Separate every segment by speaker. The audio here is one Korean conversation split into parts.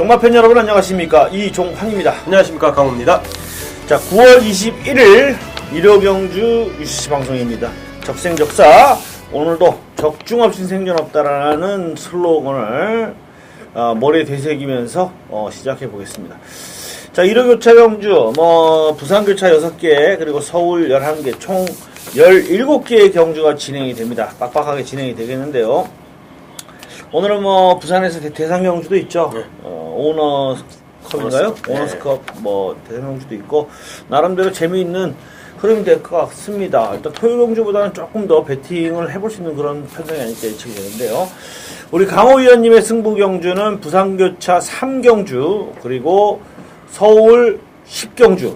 Speaker 1: 경마팬 여러분 안녕하십니까, 이종환입니다.
Speaker 2: 안녕하십니까, 강호입니다.
Speaker 1: 자, 9월 21일 일요경주 UCC 방송입니다. 적생적사, 오늘도 적중없인 생존없다라는 슬로건을 머리에 되새기면서 시작해 보겠습니다. 자, 일요교차 경주, 부산교차 6개, 그리고 서울 11개, 총 17개의 경주가 진행이 됩니다. 빡빡하게 진행이 되겠는데요. 오늘은 부산에서 대상 경주도 있죠.
Speaker 2: 네.
Speaker 1: 오너컵인가요?
Speaker 2: 네.
Speaker 1: 오너스컵 대상 경주도 있고, 나름대로 재미있는 흐름이 될 것 같습니다. 일단 토요 경주보다는 조금 더 배팅을 해볼 수 있는 그런 편성이 아닐까 예측이 되는데요. 우리 강호 위원님의 승부 경주는 부산교차 3경주, 그리고 서울 10경주,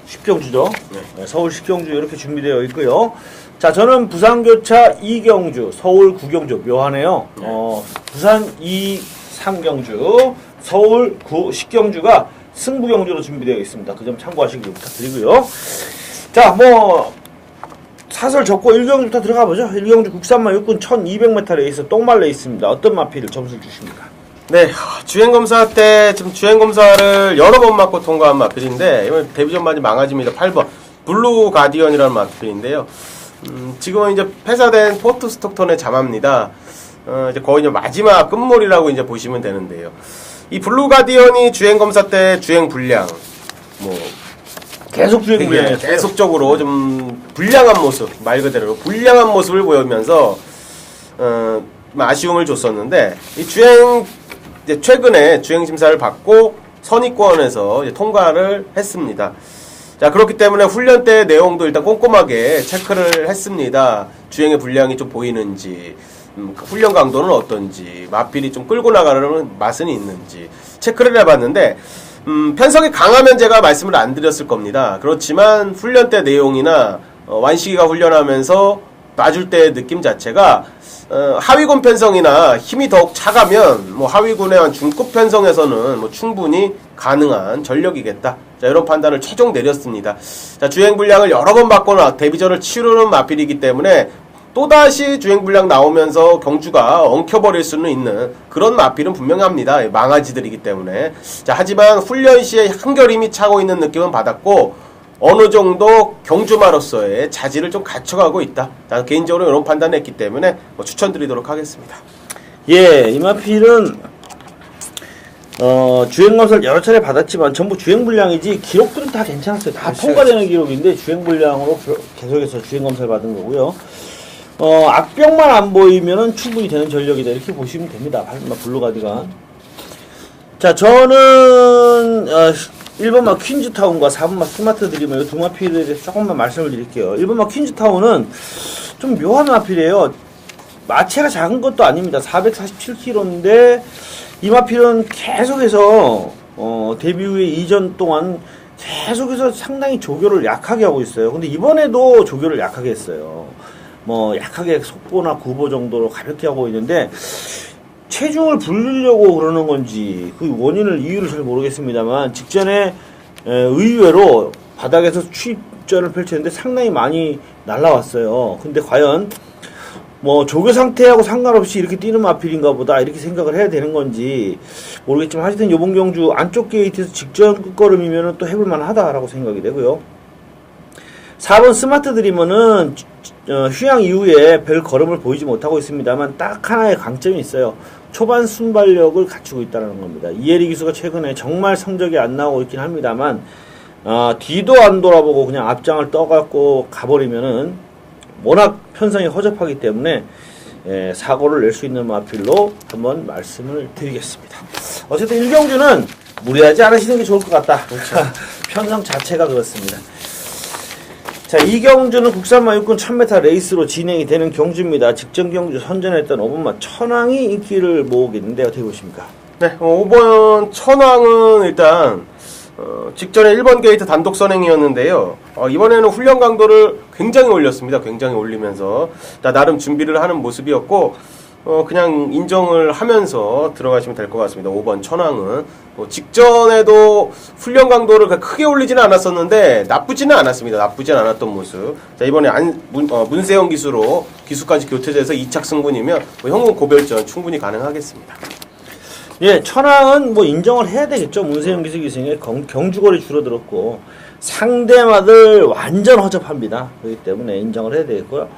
Speaker 1: 10경주죠. 네, 서울 10경주 이렇게 준비되어 있고요. 자, 저는 부산교차 2경주, 서울 9경주, 묘하네요. 부산 2, 3경주, 서울 9, 10경주가 승부경주로 준비되어 있습니다. 그 점 참고하시길 부탁드리고요. 자, 사설 접고 1경주부터 들어가 보죠. 1경주 국산마 육군 1200m 레이스 똥말 레이스입니다. 어떤 마필을 점수를 주십니까?
Speaker 2: 네, 주행검사 때 지금 주행검사를 여러 번 맞고 통과한 마필인데, 이번 데뷔전 많이 망아집니다. 8번 블루 가디언이라는 마필인데요. 지금은 이제 폐사된 포트 스톡턴의 자마입니다. 이제 거의 이제 마지막 끝물이라고 이제 보시면 되는데요. 이 블루 가디언이 주행검사 때 주행 불량,
Speaker 1: 계속 주행 불량,
Speaker 2: 계속적으로 좀 불량한 모습, 말 그대로 불량한 모습을 보이면서 아쉬움을 줬었는데, 이 이제 최근에 주행 심사를 받고 선의권에서 이제 통과를 했습니다. 자, 그렇기 때문에 훈련 때 내용도 일단 꼼꼼하게 체크를 했습니다. 주행의 불량이 좀 보이는지, 훈련 강도는 어떤지, 마필이 좀 끌고 나가는 맛은 있는지 체크를 해봤는데, 편성이 강하면 제가 말씀을 안 드렸을 겁니다. 그렇지만 훈련 때 내용이나 완식이가 훈련하면서 놔줄 때의 느낌 자체가 하위군 편성이나 힘이 더욱 차가면 하위군의 한 중급 편성에서는 충분히 가능한 전력이겠다. 자, 이런 판단을 최종 내렸습니다. 자, 주행 불량을 여러 번 받거나 데뷔전을 치르는 마필이기 때문에 또다시 주행 불량 나오면서 경주가 엉켜버릴 수는 있는 그런 마필은 분명합니다. 망아지들이기 때문에. 자, 하지만 훈련 시에 한결 힘이 차고 있는 느낌은 받았고, 어느 정도 경주마로서의 자질을 좀 갖춰가고 있다. 자, 개인적으로 이런 판단을 했기 때문에 추천드리도록 하겠습니다.
Speaker 1: 예, 이 마필은 주행검사를 여러 차례 받았지만 전부 주행불량이지 기록들은 다 괜찮았어요. 다 통과되는 기록인데 주행불량으로 계속해서 주행검사를 받은 거고요. 악병만 안 보이면은 충분히 되는 전력이다, 이렇게 보시면 됩니다. 블루가디건. 자, 저는 1번마 퀸즈타운과 4번마 스마트 드리머, 이 두 마필에 대해서 조금만 말씀을 드릴게요. 1번마 퀸즈타운은 좀 묘한 마필이에요. 마체가 작은 것도 아닙니다. 447kg인데 이 마필은 계속해서 데뷔 후에 이전 동안 계속해서 상당히 조교를 약하게 하고 있어요. 근데 이번에도 조교를 약하게 했어요. 약하게 속보나 구보 정도로 가볍게 하고 있는데, 체중을 불리려고 그러는 건지 그 이유를 잘 모르겠습니다만, 직전에 의외로 바닥에서 추입전을 펼쳤는데 상당히 많이 날라왔어요. 근데 과연 조교 상태하고 상관없이 이렇게 뛰는 마필인가 보다, 이렇게 생각을 해야 되는 건지 모르겠지만, 하여튼 요번 경주 안쪽 게이트에서 직전 끝걸음이면 또 해볼만 하다라고 생각이 되고요. 4번 스마트 드리머는 휴양 이후에 별 걸음을 보이지 못하고 있습니다만, 딱 하나의 강점이 있어요. 초반 순발력을 갖추고 있다는 겁니다. 이혜리 기수가 최근에 정말 성적이 안 나오고 있긴 합니다만, 뒤도 안 돌아보고 그냥 앞장을 떠갖고 가버리면은 워낙 편성이 허접하기 때문에 사고를 낼 수 있는 마필로 한번 말씀을 드리겠습니다. 어쨌든 1경주는 무리하지 않으시는 게 좋을 것 같다. 그렇죠. 편성 자체가 그렇습니다. 자, 이 경주는 국산마 육군 1000m 레이스로 진행이 되는 경주입니다. 직전 경주 선전했던 5번마 천왕이 인기를 모으겠는데 어떻게 보십니까?
Speaker 2: 네, 5번 천왕은 일단 직전에 1번 게이트 단독 선행이었는데요. 이번에는 훈련 강도를 굉장히 올렸습니다. 굉장히 올리면서 나름 준비를 하는 모습이었고, 그냥 인정을 하면서 들어가시면 될 것 같습니다. 5번 천왕은 직전에도 훈련 강도를 크게 올리지는 않았었는데 나쁘지는 않았습니다. 나쁘진 않았던 모습. 자, 이번에 문세영 기수까지 교체돼서 2착 승분이면 현금 고별전 충분히 가능하겠습니다.
Speaker 1: 예, 천왕은 뭐 인정을 해야 되겠죠. 문세영 기수 기승의 경주골이 줄어들었고 상대마들 완전 허접합니다. 그렇기 때문에 인정을 해야 되겠고요.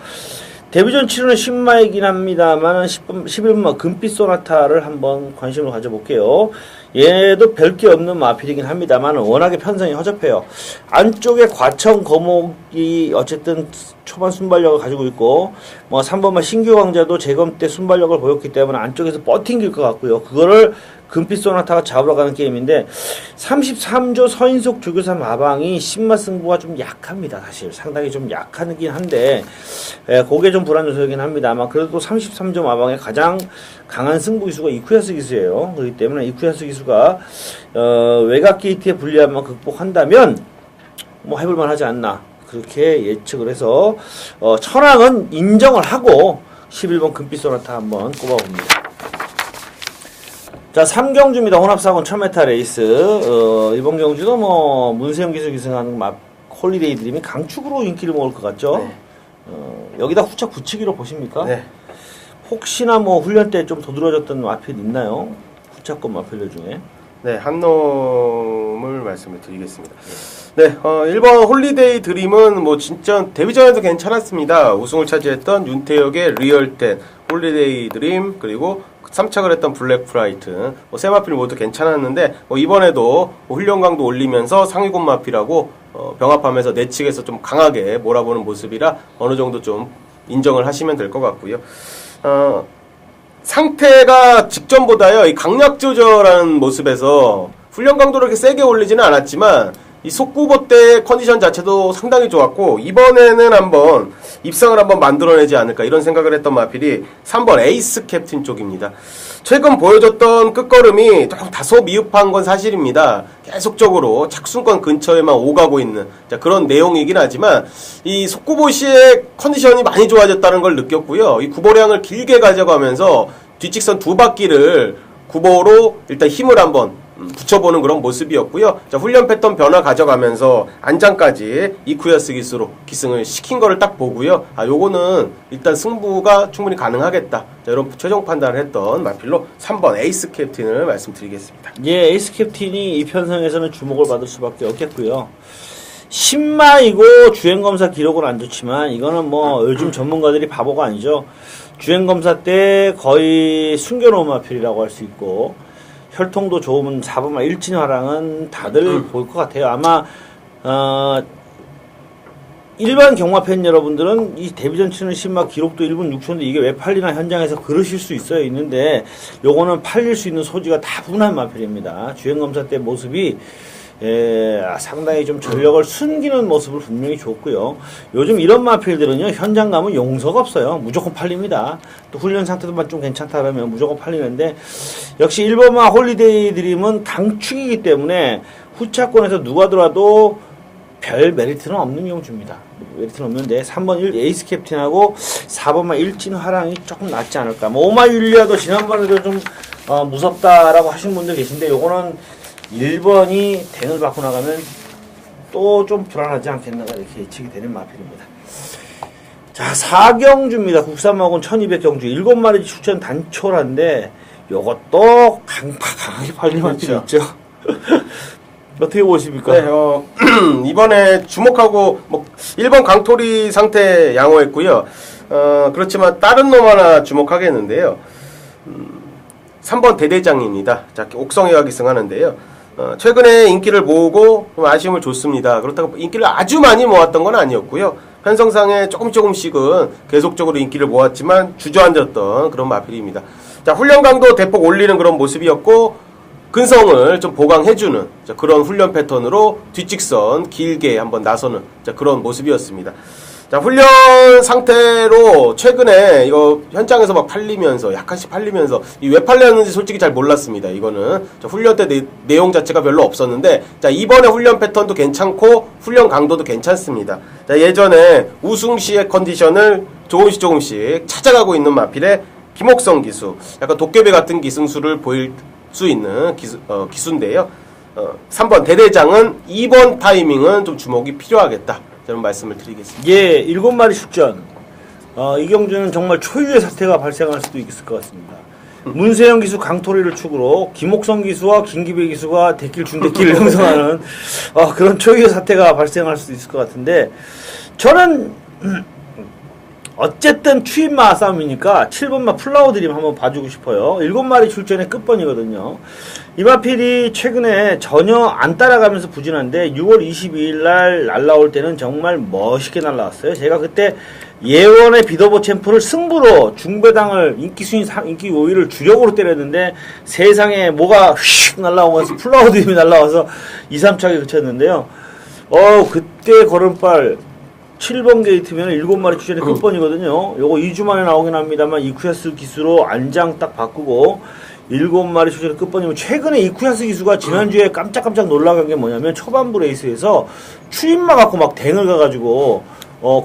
Speaker 1: 데뷔전 치르는 10마이긴 합니다만 11번 금빛 소나타를 한번 관심을 가져볼게요. 얘도 별게 없는 마필이긴 합니다만 워낙에 편성이 허접해요. 안쪽에 과청 거목이 어쨌든 초반 순발력을 가지고 있고 뭐 3번만 신규 왕자도 재검 때 순발력을 보였기 때문에 안쪽에서 버팅길 것 같고요. 그거를 금빛 소나타가 잡으러 가는 게임인데 33조 서인석 조교사 마방이 신마 승부가 좀 약합니다. 사실 상당히 좀 약하긴 한데 그게 좀 불안 요소이긴 합니다. 아마 그래도 33조 마방의 가장 강한 승부 기수가 이쿠야스 기수예요. 그렇기 때문에 이쿠야스 기수가 외곽 게이트의 불리함만 극복한다면 뭐 해볼만 하지 않나 그렇게 예측을 해서 천왕은 인정을 하고 11번 금빛 소나타 한번 꼽아봅니다. 자, 3경주입니다. 혼합사건 1000m 레이스. 이번 경주도 뭐, 문세영 기수 기승하는 홀리데이 드림이 강축으로 인기를 먹을 것 같죠?
Speaker 2: 네.
Speaker 1: 여기다 후착 붙이기로 보십니까?
Speaker 2: 네.
Speaker 1: 혹시나 뭐, 훈련 때 좀 도드라졌던 마필 있나요? 후착권 마필들 중에.
Speaker 2: 네, 한 놈을 말씀을 드리겠습니다. 네, 1번 홀리데이 드림은 뭐 진짜 데뷔전에도 괜찮았습니다. 우승을 차지했던 윤태혁의 리얼10, 홀리데이 드림, 그리고 3착을 했던 블랙 프라이트, 세 마필 모두 괜찮았는데, 이번에도 훈련 강도 올리면서 상위권 마필하고, 병합하면서 내측에서 좀 강하게 몰아보는 모습이라 어느 정도 좀 인정을 하시면 될 것 같고요. 상태가 직전보다요, 이 강약 조절하는 모습에서 훈련 강도를 이렇게 세게 올리지는 않았지만, 이 속구보 때 컨디션 자체도 상당히 좋았고 이번에는 한번 입상을 한번 만들어내지 않을까 이런 생각을 했던 마필이 3번 에이스 캡틴 쪽입니다. 최근 보여줬던 끝걸음이 좀 다소 미흡한 건 사실입니다. 계속적으로 착순권 근처에만 오가고 있는 그런 내용이긴 하지만 이 속구보 시의 컨디션이 많이 좋아졌다는 걸 느꼈고요. 이 구보량을 길게 가져가면서 뒷직선 두 바퀴를 구보로 일단 힘을 한번 붙여보는 그런 모습이었고요. 자, 훈련 패턴 변화 가져가면서 안장까지 이쿠야스 기수로 기승을 시킨 거를 딱 보고요. 요거는 일단 승부가 충분히 가능하겠다. 자, 이런 최종 판단을 했던 마필로 3번 에이스 캡틴을 말씀드리겠습니다.
Speaker 1: 예, 에이스 캡틴이 이 편성에서는 주목을 받을 수밖에 없겠고요. 신마이고 주행검사 기록은 안 좋지만 이거는 뭐 요즘 전문가들이 바보가 아니죠. 주행검사 때 거의 숨겨놓은 마필이라고 할 수 있고 혈통도 좋으면 4번만 일진화랑은 다들 볼 것 같아요. 아마 일반 경마 팬 여러분들은 이 데뷔전 치는 신마 기록도 1분 6초인데 이게 왜 팔리나 현장에서 그러실 수 있어요. 있는데 요거는 팔릴 수 있는 소지가 다분한 마필입니다. 주행검사 때 모습이 상당히 좀 전력을 숨기는 모습을 분명히 줬고요. 요즘 이런 마필들은요, 현장 가면 용서가 없어요. 무조건 팔립니다. 또 훈련 상태도만 좀 괜찮다 그러면 무조건 팔리는데, 역시 1번마 홀리데이 드림은 강축이기 때문에 후차권에서 누가 들어와도 별 메리트는 없는 경주입니다. 메리트는 없는데, 3번 에이스 캡틴하고 4번마 일진 화랑이 조금 낫지 않을까. 뭐, 오마 율리아도 지난번에도 좀, 무섭다라고 하신 분들 계신데, 요거는 1번이 댕을 받고 나가면 또 좀 불안하지 않겠나가 이렇게 예측이 되는 마필입니다. 자, 4경주입니다. 국산마군 1200경주 7마리 추천 단초란데 요것도 강하게 팔릴 마필이 있죠. 어떻게 보십니까?
Speaker 2: 네, 이번에 주목하고 1번 강토리 상태 양호했고요. 그렇지만 다른 놈 하나 주목하겠는데요. 3번 대대장입니다. 자, 옥성회가 기승하는데요. 최근에 인기를 모으고 좀 아쉬움을 줬습니다. 그렇다고 인기를 아주 많이 모았던 건 아니었고요. 편성상에 조금씩은 계속적으로 인기를 모았지만 주저앉았던 그런 마필입니다. 자, 훈련 강도 대폭 올리는 그런 모습이었고 근성을 좀 보강해주는 그런 훈련 패턴으로 뒷직선 길게 한번 나서는 그런 모습이었습니다. 자, 훈련 상태로 최근에 이거 현장에서 막 팔리면서 약간씩 팔리면서 이 왜 팔렸는지 솔직히 잘 몰랐습니다. 이거는 훈련 때 내용 자체가 별로 없었는데 자, 이번에 훈련 패턴도 괜찮고 훈련 강도도 괜찮습니다. 자, 예전에 우승 시의 컨디션을 조금씩 찾아가고 있는 마필의 김옥성 기수, 약간 도깨비 같은 기승수를 보일 수 있는 기수인데요. 3번 대대장은 2번 타이밍은 좀 주목이 필요하겠다. 저는 말씀을 드리겠습니다.
Speaker 1: 예, 7마리 출전. 이 경주는 정말 초유의 사태가 발생할 수도 있을 것 같습니다. 문세영 기수 강토리를 축으로 김옥성 기수와 김기배 기수가 대길 중대길을 형성하는 그런 초유의 사태가 발생할 수도 있을 것 같은데 저는 어쨌든 추임마 싸움이니까 7번마 플라워 드림 한번 봐주고 싶어요. 7마리 출전의 끝번이거든요. 이마필이 최근에 전혀 안 따라가면서 부진한데 6월 22일 날 날라올 때는 정말 멋있게 날라왔어요. 제가 그때 예원의 비더보 챔프를 승부로 중배당을 인기 순위 인기 5위를 주력으로 때렸는데 세상에 뭐가 휙 날라오면서 플라워 드림이 날라와서 2, 3차게 그쳤는데요. 그때 걸음발 7번 게이트면 7마리 출전의 끝번이거든요. 요거 2주 만에 나오긴 합니다만 이쿠야스 기수로 안장 딱 바꾸고 7마리 출전의 끝번이면 최근에 이쿠야스 기수가 지난주에 깜짝깜짝 놀라간 게 뭐냐면 초반부 레이스에서 추임마 갖고 막 댕을 가가지고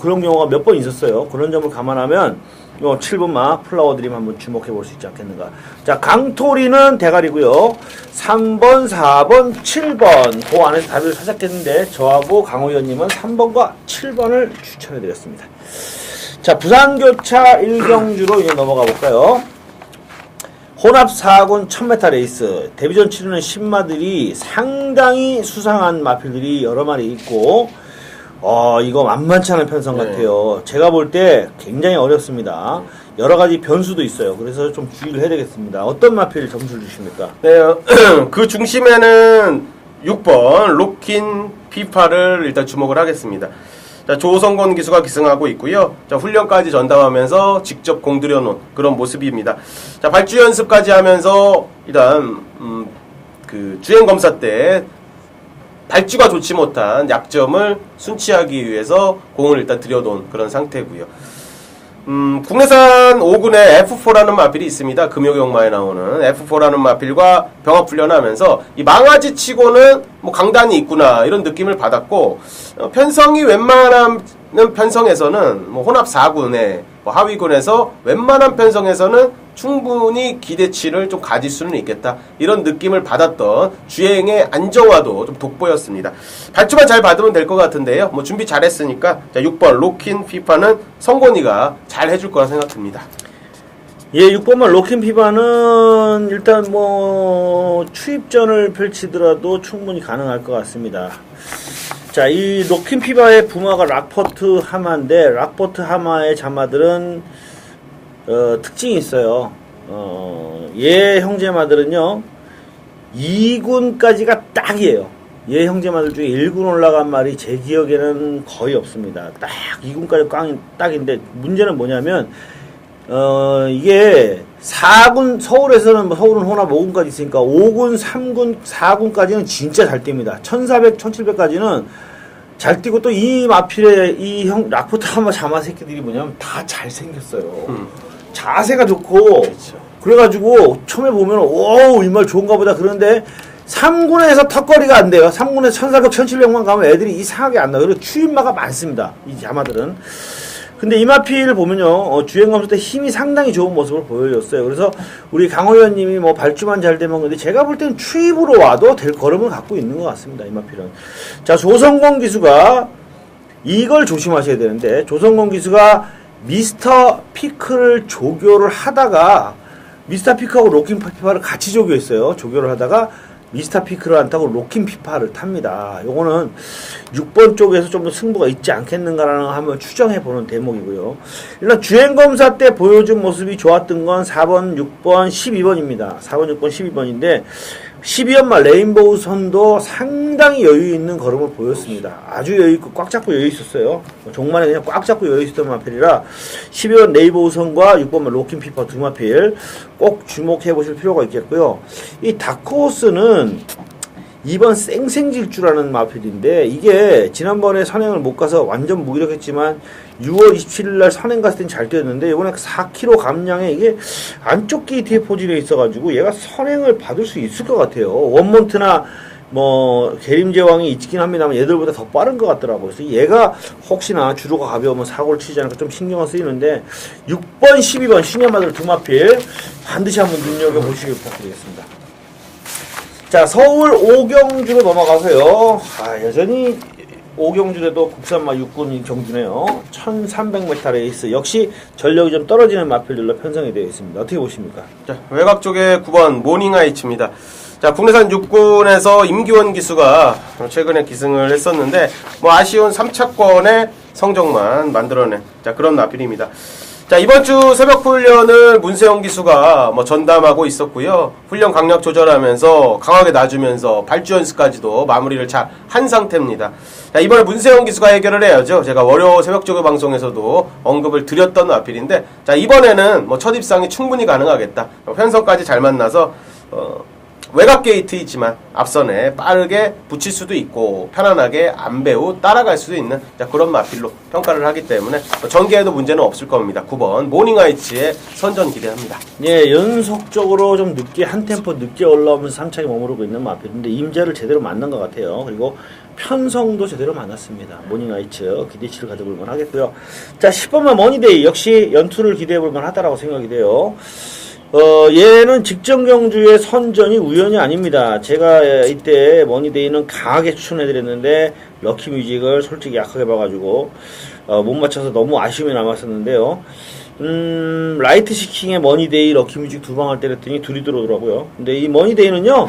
Speaker 1: 그런 경우가 몇 번 있었어요. 그런 점을 감안하면 7번마 플라워 드림 한번 주목해 볼 수 있지 않겠는가. 자, 강토리는 대가리고요. 3번, 4번, 7번 그 안에서 답을 찾았겠는데 저하고 강호 의원님은 3번과 7번을 추천해 드렸습니다. 자, 부산교차 1경주로 이제 넘어가 볼까요. 혼합 4군 1000m 레이스 데뷔전 치르는 신마들이 상당히 수상한 마필들이 여러 마리 있고 이거 만만치 않은 편성 같아요. 제가 볼 때 굉장히 어렵습니다. 여러 가지 변수도 있어요. 그래서 좀 주의를 해야 되겠습니다. 어떤 마필 점수를 주십니까?
Speaker 2: 네, 그 중심에는 6번 로킨 피파를 일단 주목을 하겠습니다. 자, 조성권 기수가 기승하고 있고요. 자, 훈련까지 전담하면서 직접 공들여 놓은 그런 모습입니다. 자, 발주 연습까지 하면서 일단 그 주행 검사 때 발주가 좋지 못한 약점을 순치하기 위해서 공을 일단 들여놓은 그런 상태고요. 국내산 5군에 F4라는 마필이 있습니다. 금요경마에 나오는 F4라는 마필과 병합훈련하면서 이 망아지 치고는 뭐 강단이 있구나 이런 느낌을 받았고 편성이 웬만한 편성에서는 뭐 혼합 4군에 뭐 하위군에서 웬만한 편성에서는 충분히 기대치를 좀 가질 수는 있겠다 이런 느낌을 받았던 주행의 안정화도 좀 돋보였습니다. 발주만 잘 받으면 될 것 같은데요. 뭐 준비 잘했으니까 자, 6번 로킨 피파는 성곤이가 잘 해줄 거라 생각됩니다.
Speaker 1: 예, 6번만 로킨 피바는 일단 뭐 추입전을 펼치더라도 충분히 가능할 것 같습니다. 자, 이 로킨 피바의 부마가 락포트 하마인데 락포트 하마의 자마들은 특징이 있어요. 얘 형제마들은요 2군까지가 딱이에요. 얘 형제마들 중에 1군 올라간 말이 제 기억에는 거의 없습니다. 딱 2군까지 딱인데 문제는 뭐냐면 이게 4군 서울에서는 서울은 혼합 5군까지 있으니까 5군, 3군, 4군까지는 진짜 잘 뜁니다. 1400, 1700까지는 잘 뛰고 또 이 마필의 이 형 락포트 하마 자마 새끼들이 뭐냐면 다 잘생겼어요. 자세가 좋고
Speaker 2: 그렇죠.
Speaker 1: 그래가지고 처음에 보면 오 이 말 좋은가 보다 그런데 3군에서 턱걸이가 안 돼요. 3군에 1400, 1700만 가면 애들이 이상하게 안 나와요. 그리고 추임마가 많습니다. 이 자마들은. 근데 이마필 보면요 주행 검수 때 힘이 상당히 좋은 모습을 보여줬어요. 그래서 우리 강호 의원님이 뭐 발주만 잘 되면 근데 제가 볼 때는 추입으로 와도 될 걸음을 갖고 있는 것 같습니다. 이마필은. 자, 조성권 기수가 이걸 조심하셔야 되는데 조성권 기수가 미스터 피크를 조교를 하다가 미스터 피크하고 로킨 피파를 같이 조교했어요. 조교를 하다가 미스터 피크를 안 타고 로킨 피파를 탑니다. 요거는 6번 쪽에서 좀 더 승부가 있지 않겠는가라는 거 한번 추정해보는 대목이고요. 일단 주행검사 때 보여준 모습이 좋았던 건 4번, 6번, 12번입니다. 4번, 6번, 12번인데 12번마 레인보우 선도 상당히 여유 있는 걸음을 보였습니다. 아주 여유 있고 꽉 잡고 여유 있었어요. 종만에 그냥 꽉 잡고 여유 있었던 마필이라 12번 레인보우 선과 6번마 로킨 피파 두 마필 꼭 주목해 보실 필요가 있겠고요. 이 다크호스는 2번 쌩쌩질주라는 마필인데 이게 지난번에 선행을 못 가서 완전 무기력했지만 6월 27일날 선행 갔을 땐 잘 뛰었는데 이번에 4kg 감량에 이게 안쪽 게이트에 포진해 있어가지고 얘가 선행을 받을 수 있을 것 같아요. 원몬트나 뭐 계림제왕이 있긴 합니다만 얘들보다 더 빠른 것 같더라고요. 그래서 얘가 혹시나 주로가 가벼우면 사고를 치지 않을까 좀 신경을 쓰이는데 6번, 12번 신여마들 두 마필 반드시 한번 눈여겨보시길 부탁드리겠습니다. 자, 서울 오경주로 넘어가서요. 여전히 5경주에도 국산마 육군 경주네요. 1300m 레이스. 역시 전력이 좀 떨어지는 마필들로 편성이 되어 있습니다. 어떻게 보십니까?
Speaker 2: 자, 외곽 쪽에 9번 모닝아이츠입니다. 자, 국내산 육군에서 임기원 기수가 최근에 기승을 했었는데 뭐 아쉬운 3차권의 성적만 만들어낸 그런 마필입니다. 자, 이번 주 새벽 훈련을 문세영 기수가 뭐 전담하고 있었고요. 훈련 강약 조절하면서 강하게 놔주면서 발주 연습까지도 마무리를 잘 한 상태입니다. 자, 이번에 문세영 기수가 해결을 해야죠. 제가 월요 새벽 조교 방송에서도 언급을 드렸던 마필인데, 자, 이번에는 뭐 첫 입상이 충분히 가능하겠다. 편성까지 잘 만나서 외곽 게이트이지만 앞선에 빠르게 붙일 수도 있고 편안하게 안 배우 따라갈 수도 있는 그런 마필로 평가를 하기 때문에 전개에도 문제는 없을 겁니다. 9번 모닝아이츠의 선전 기대합니다.
Speaker 1: 예, 연속적으로 좀 늦게 한 템포 늦게 올라오면서 3차에 머무르고 있는 마필인데 임자를 제대로 만난 것 같아요. 그리고 편성도 제대로 만났습니다. 모닝아이츠 기대치를 가져볼만 하겠고요. 자, 10번만 머니데이 역시 연투를 기대해볼만 하다라고 생각이 돼요. 얘는 직전 경주의 선전이 우연이 아닙니다. 제가 이때 머니데이는 강하게 추천해드렸는데 럭키뮤직을 솔직히 약하게 봐가지고 못 맞춰서 너무 아쉬움이 남았었는데요. 라이트 시킹의 머니데이 럭키뮤직 두 방을 때렸더니 둘이 들어오더라고요. 근데 이 머니데이는요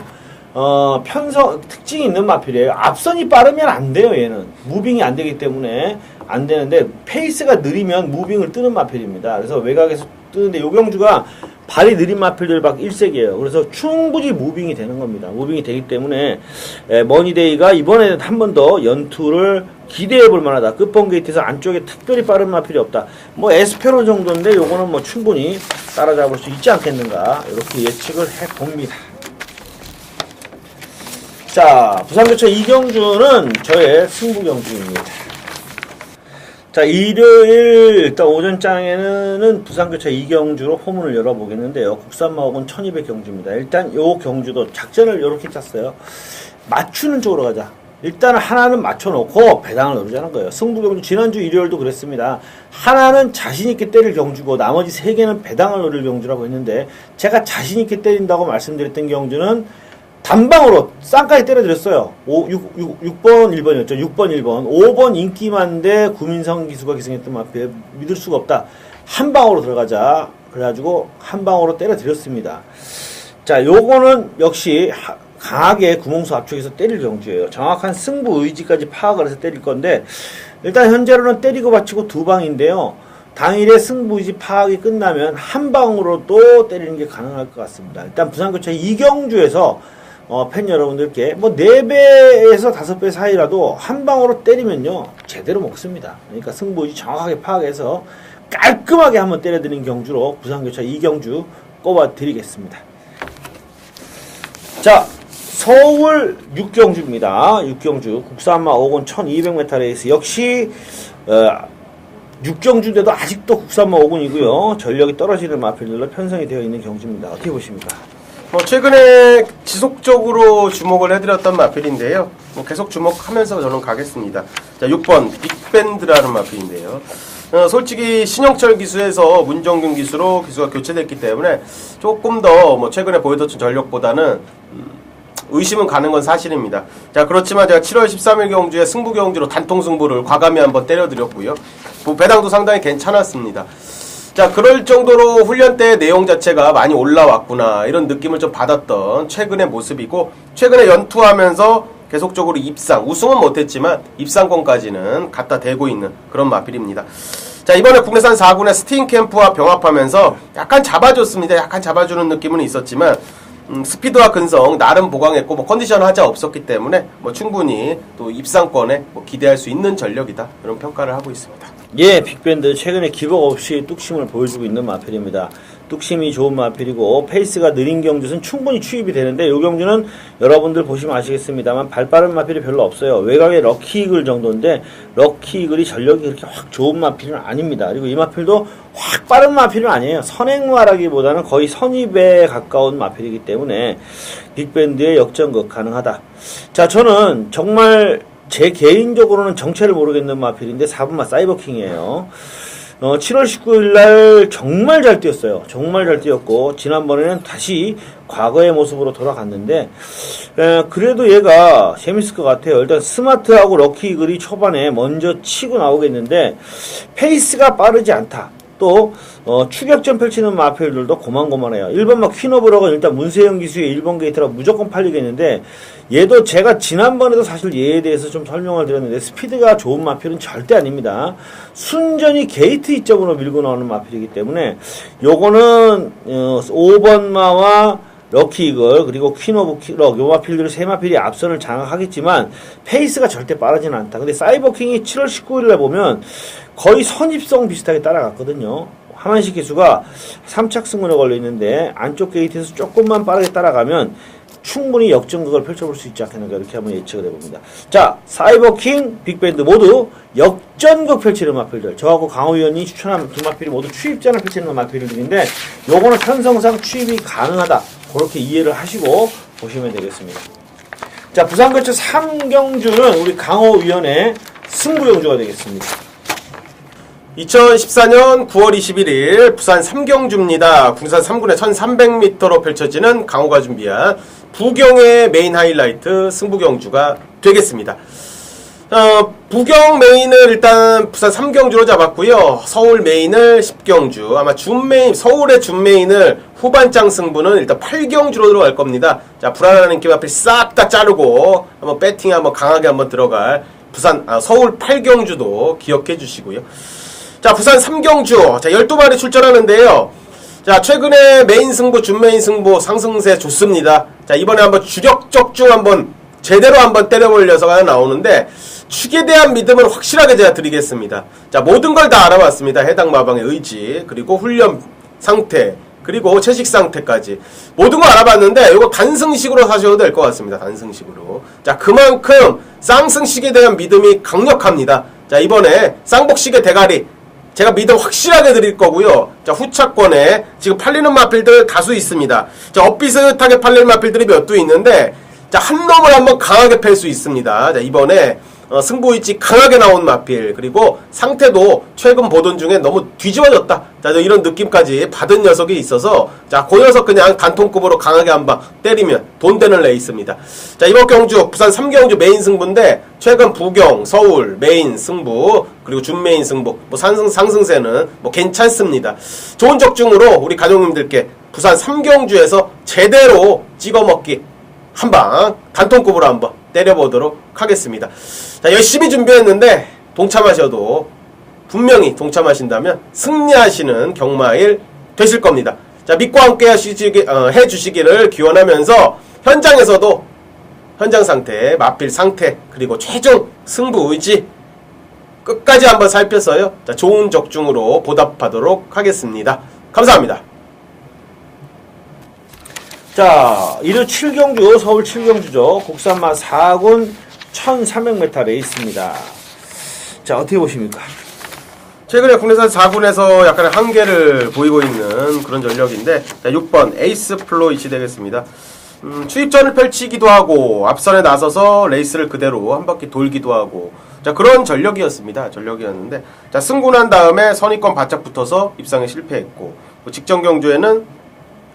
Speaker 1: 편성 특징이 있는 마필이에요. 앞선이 빠르면 안 돼요. 얘는 무빙이 안 되기 때문에 안 되는데 페이스가 느리면 무빙을 뜨는 마필입니다. 그래서 외곽에서 뜨는데 요경주가 발이 느린 마필들 막 일색이에요. 그래서 충분히 무빙이 되는 겁니다. 무빙이 되기 때문에 머니데이가 이번에는 한 번 더 연투를 기대해 볼 만하다. 끝번 게이트에서 안쪽에 특별히 빠른 마필이 없다. 뭐 에스페로 정도인데 요거는 뭐 충분히 따라잡을 수 있지 않겠는가 이렇게 예측을 해 봅니다. 자, 부산교차 이경주는 저의 승부경주입니다. 자, 일요일 일단 오전장에는 부산교차 이경주로 포문을 열어보겠는데요. 국산마옥은 1200 경주입니다. 일단 요 경주도 작전을 이렇게 짰어요. 맞추는 쪽으로 가자. 일단 하나는 맞춰놓고 배당을 노리자는 거예요. 승부경주 지난주 일요일도 그랬습니다. 하나는 자신있게 때릴 경주고 나머지 3개는 배당을 노릴 경주라고 했는데 제가 자신있게 때린다고 말씀드렸던 경주는 단방으로 쌍까지 때려드렸어요. 6번 1번이었죠. 6번 1번. 5번 인기만대 구민성 기수가 기승했던 마필 믿을 수가 없다. 한 방으로 들어가자. 그래가지고 한 방으로 때려드렸습니다. 자, 요거는 역시 강하게 구멍수 앞쪽에서 때릴 경주예요. 정확한 승부 의지까지 파악을 해서 때릴 건데 일단 현재로는 때리고 받치고 두 방인데요. 당일에 승부 의지 파악이 끝나면 한 방으로 또 때리는 게 가능할 것 같습니다. 일단 부산교차 이경주에서 팬 여러분들께 뭐 4배에서 5배 사이라도 한 방으로 때리면요 제대로 먹습니다. 그러니까 승부의지 정확하게 파악해서 깔끔하게 한번 때려드리는 경주로 부산교차 이경주 꼽아드리겠습니다. 자, 서울 6경주입니다. 6경주 국산마 5군 1200m 레이스 역시 6경주인데도 아직도 국산마 5군이고요. 전력이 떨어지는 마필들로 편성이 되어 있는 경주입니다. 어떻게 보십니까?
Speaker 2: 최근에 지속적으로 주목을 해드렸던 마필인데요. 계속 주목하면서 저는 가겠습니다. 자, 6번 빅밴드라는 마필인데요. 솔직히 신영철 기수에서 문정균 기수로 기수가 교체됐기 때문에 조금 더 최근에 보여줬던 전력보다는 의심은 가는 건 사실입니다. 자, 그렇지만 제가 7월 13일 경주에 승부 경주로 단통 승부를 과감히 한번 때려드렸고요. 배당도 상당히 괜찮았습니다. 자, 그럴 정도로 훈련 때 내용 자체가 많이 올라왔구나 이런 느낌을 좀 받았던 최근의 모습이고 최근에 연투하면서 계속적으로 입상, 우승은 못했지만 입상권까지는 갖다 대고 있는 그런 마필입니다. 자, 이번에 국내산 4군의 스팅 캠프와 병합하면서 약간 잡아줬습니다. 약간 잡아주는 느낌은 있었지만 스피드와 근성 나름 보강했고 컨디션 하자 없었기 때문에 충분히 또 입상권에 기대할 수 있는 전력이다 이런 평가를 하고 있습니다.
Speaker 1: 예, 빅밴드 최근에 기복 없이 뚝심을 보여주고 있는 마필입니다. 뚝심이 좋은 마필이고 페이스가 느린 경주는 충분히 추입이 되는데 이 경주는 여러분들 보시면 아시겠습니다만 발빠른 마필이 별로 없어요. 외곽에 럭키이글 정도인데 럭키이글이 전력이 그렇게 확 좋은 마필은 아닙니다. 그리고 이 마필도 확 빠른 마필은 아니에요. 선행마라기보다는 거의 선입에 가까운 마필이기 때문에 빅밴드의 역전극 가능하다. 자, 저는 정말 제 개인적으로는 정체를 모르겠는 마필인데 4분마 사이버킹이에요. 7월 19일 날 정말 잘 뛰었어요. 정말 잘 뛰었고 지난번에는 다시 과거의 모습으로 돌아갔는데 그래도 얘가 재밌을 것 같아요. 일단 스마트하고 럭키 이글이 초반에 먼저 치고 나오겠는데 페이스가 빠르지 않다. 또 추격전 펼치는 마필들도 고만고만해요. 1번마 퀸오브럭은 일단 문세영 기수의 1번 게이트라 무조건 팔리겠는데 얘도 제가 지난번에도 사실 얘에 대해서 좀 설명을 드렸는데 스피드가 좋은 마필은 절대 아닙니다. 순전히 게이트 이점으로 밀고 나오는 마필이기 때문에 요거는 5번마와 럭키 이글 그리고 퀸 오브 럭 요 마필들 세 마필이 앞선을 장악하겠지만 페이스가 절대 빠르지는 않다. 근데 사이버킹이 7월 19일에 보면 거의 선입성 비슷하게 따라갔거든요. 하만식 기수가 3착 승문에 걸려 있는데 안쪽 게이트에서 조금만 빠르게 따라가면 충분히 역전극을 펼쳐볼 수 있지 않겠는가 이렇게 한번 예측을 해봅니다. 자, 사이버킹, 빅밴드 모두 역전극 펼치는 마필들. 저하고 강호위원이 추천한 두 마필이 모두 추입전을 펼치는 마필들인데 요거는 편성상 추입이 가능하다. 그렇게 이해를 하시고 보시면 되겠습니다. 자, 부산거쳐 3경주는 우리 강호위원의 승부경주가 되겠습니다.
Speaker 2: 2014년 9월 21일 부산 3경주입니다. 군산 3군의 1300m로 펼쳐지는 강호가 준비한 부경의 메인 하이라이트 승부경주가 되겠습니다. 부경 메인을 일단 부산 3경주로 잡았고요. 서울 메인을 10경주, 아마 준메인, 서울의 준메인을 후반장 승부는 일단 8경주로 들어갈 겁니다. 자, 불안한 인기 앞에 싹 다 자르고 한번 배팅 한번 강하게 한번 들어갈 서울 8경주도 기억해 주시고요. 자, 부산 3경주. 자, 12마리 출전하는데요. 자, 최근에 메인 승부, 준메인 승부 상승세 좋습니다. 자, 이번에 한번 주력 적중 한번 제대로 한번 때려올려서가 나오는데 축에 대한 믿음을 확실하게 제가 드리겠습니다. 자, 모든 걸 다 알아봤습니다. 해당 마방의 의지, 그리고 훈련 상태, 그리고 채식 상태까지 모든 걸 알아봤는데 이거 단승식으로 사셔도 될 것 같습니다. 단승식으로. 자, 그만큼 쌍승식에 대한 믿음이 강력합니다. 자, 이번에 쌍복식의 대가리 제가 믿음 확실하게 드릴 거고요. 자, 후차권에 지금 팔리는 마필들 다수 있습니다. 자, 엇비슷하게 팔리는 마필들이 몇 두 있는데, 자, 한 놈을 한번 강하게 팰 수 있습니다. 자, 이번에 승부일지 강하게 나온 마필, 그리고 상태도 최근 보던 중에 너무 뒤집어졌다. 자, 이런 느낌까지 받은 녀석이 있어서, 자, 그 녀석 그냥 단통급으로 강하게 한방 때리면 돈 되는 레이스입니다. 자, 이번 경주, 부산 3경주 메인 승부인데, 최근 부경, 서울 메인 승부, 그리고 준메인 승부, 뭐 상승세는 뭐 괜찮습니다. 좋은 적중으로 우리 가족님들께 부산 3경주에서 제대로 찍어먹기 한방 단통급으로 한번 때려보도록 하겠습니다. 자, 열심히 준비했는데 동참하셔도 분명히 동참하신다면 승리하시는 경마일 되실 겁니다. 자, 믿고 함께 해주시기를 기원하면서 현장에서도 현장 상태, 마필 상태, 그리고 최종 승부 의지 끝까지 한번 살펴서요. 자, 좋은 적중으로 보답하도록 하겠습니다. 감사합니다.
Speaker 1: 자, 이르 7경주, 서울 7경주죠. 국산마 4군 1300m 레이스입니다. 자, 어떻게 보십니까?
Speaker 2: 최근에 국내산 4군에서 약간의 한계를 보이고 있는 그런 전력인데, 자, 6번 에이스 플로이시 되겠습니다. 추입전을 펼치기도 하고 앞선에 나서서 레이스를 그대로 한 바퀴 돌기도 하고, 자, 그런 전력이었는데, 자, 승군한 다음에 선의권 바짝 붙어서 입상에 실패했고, 직전 경주에는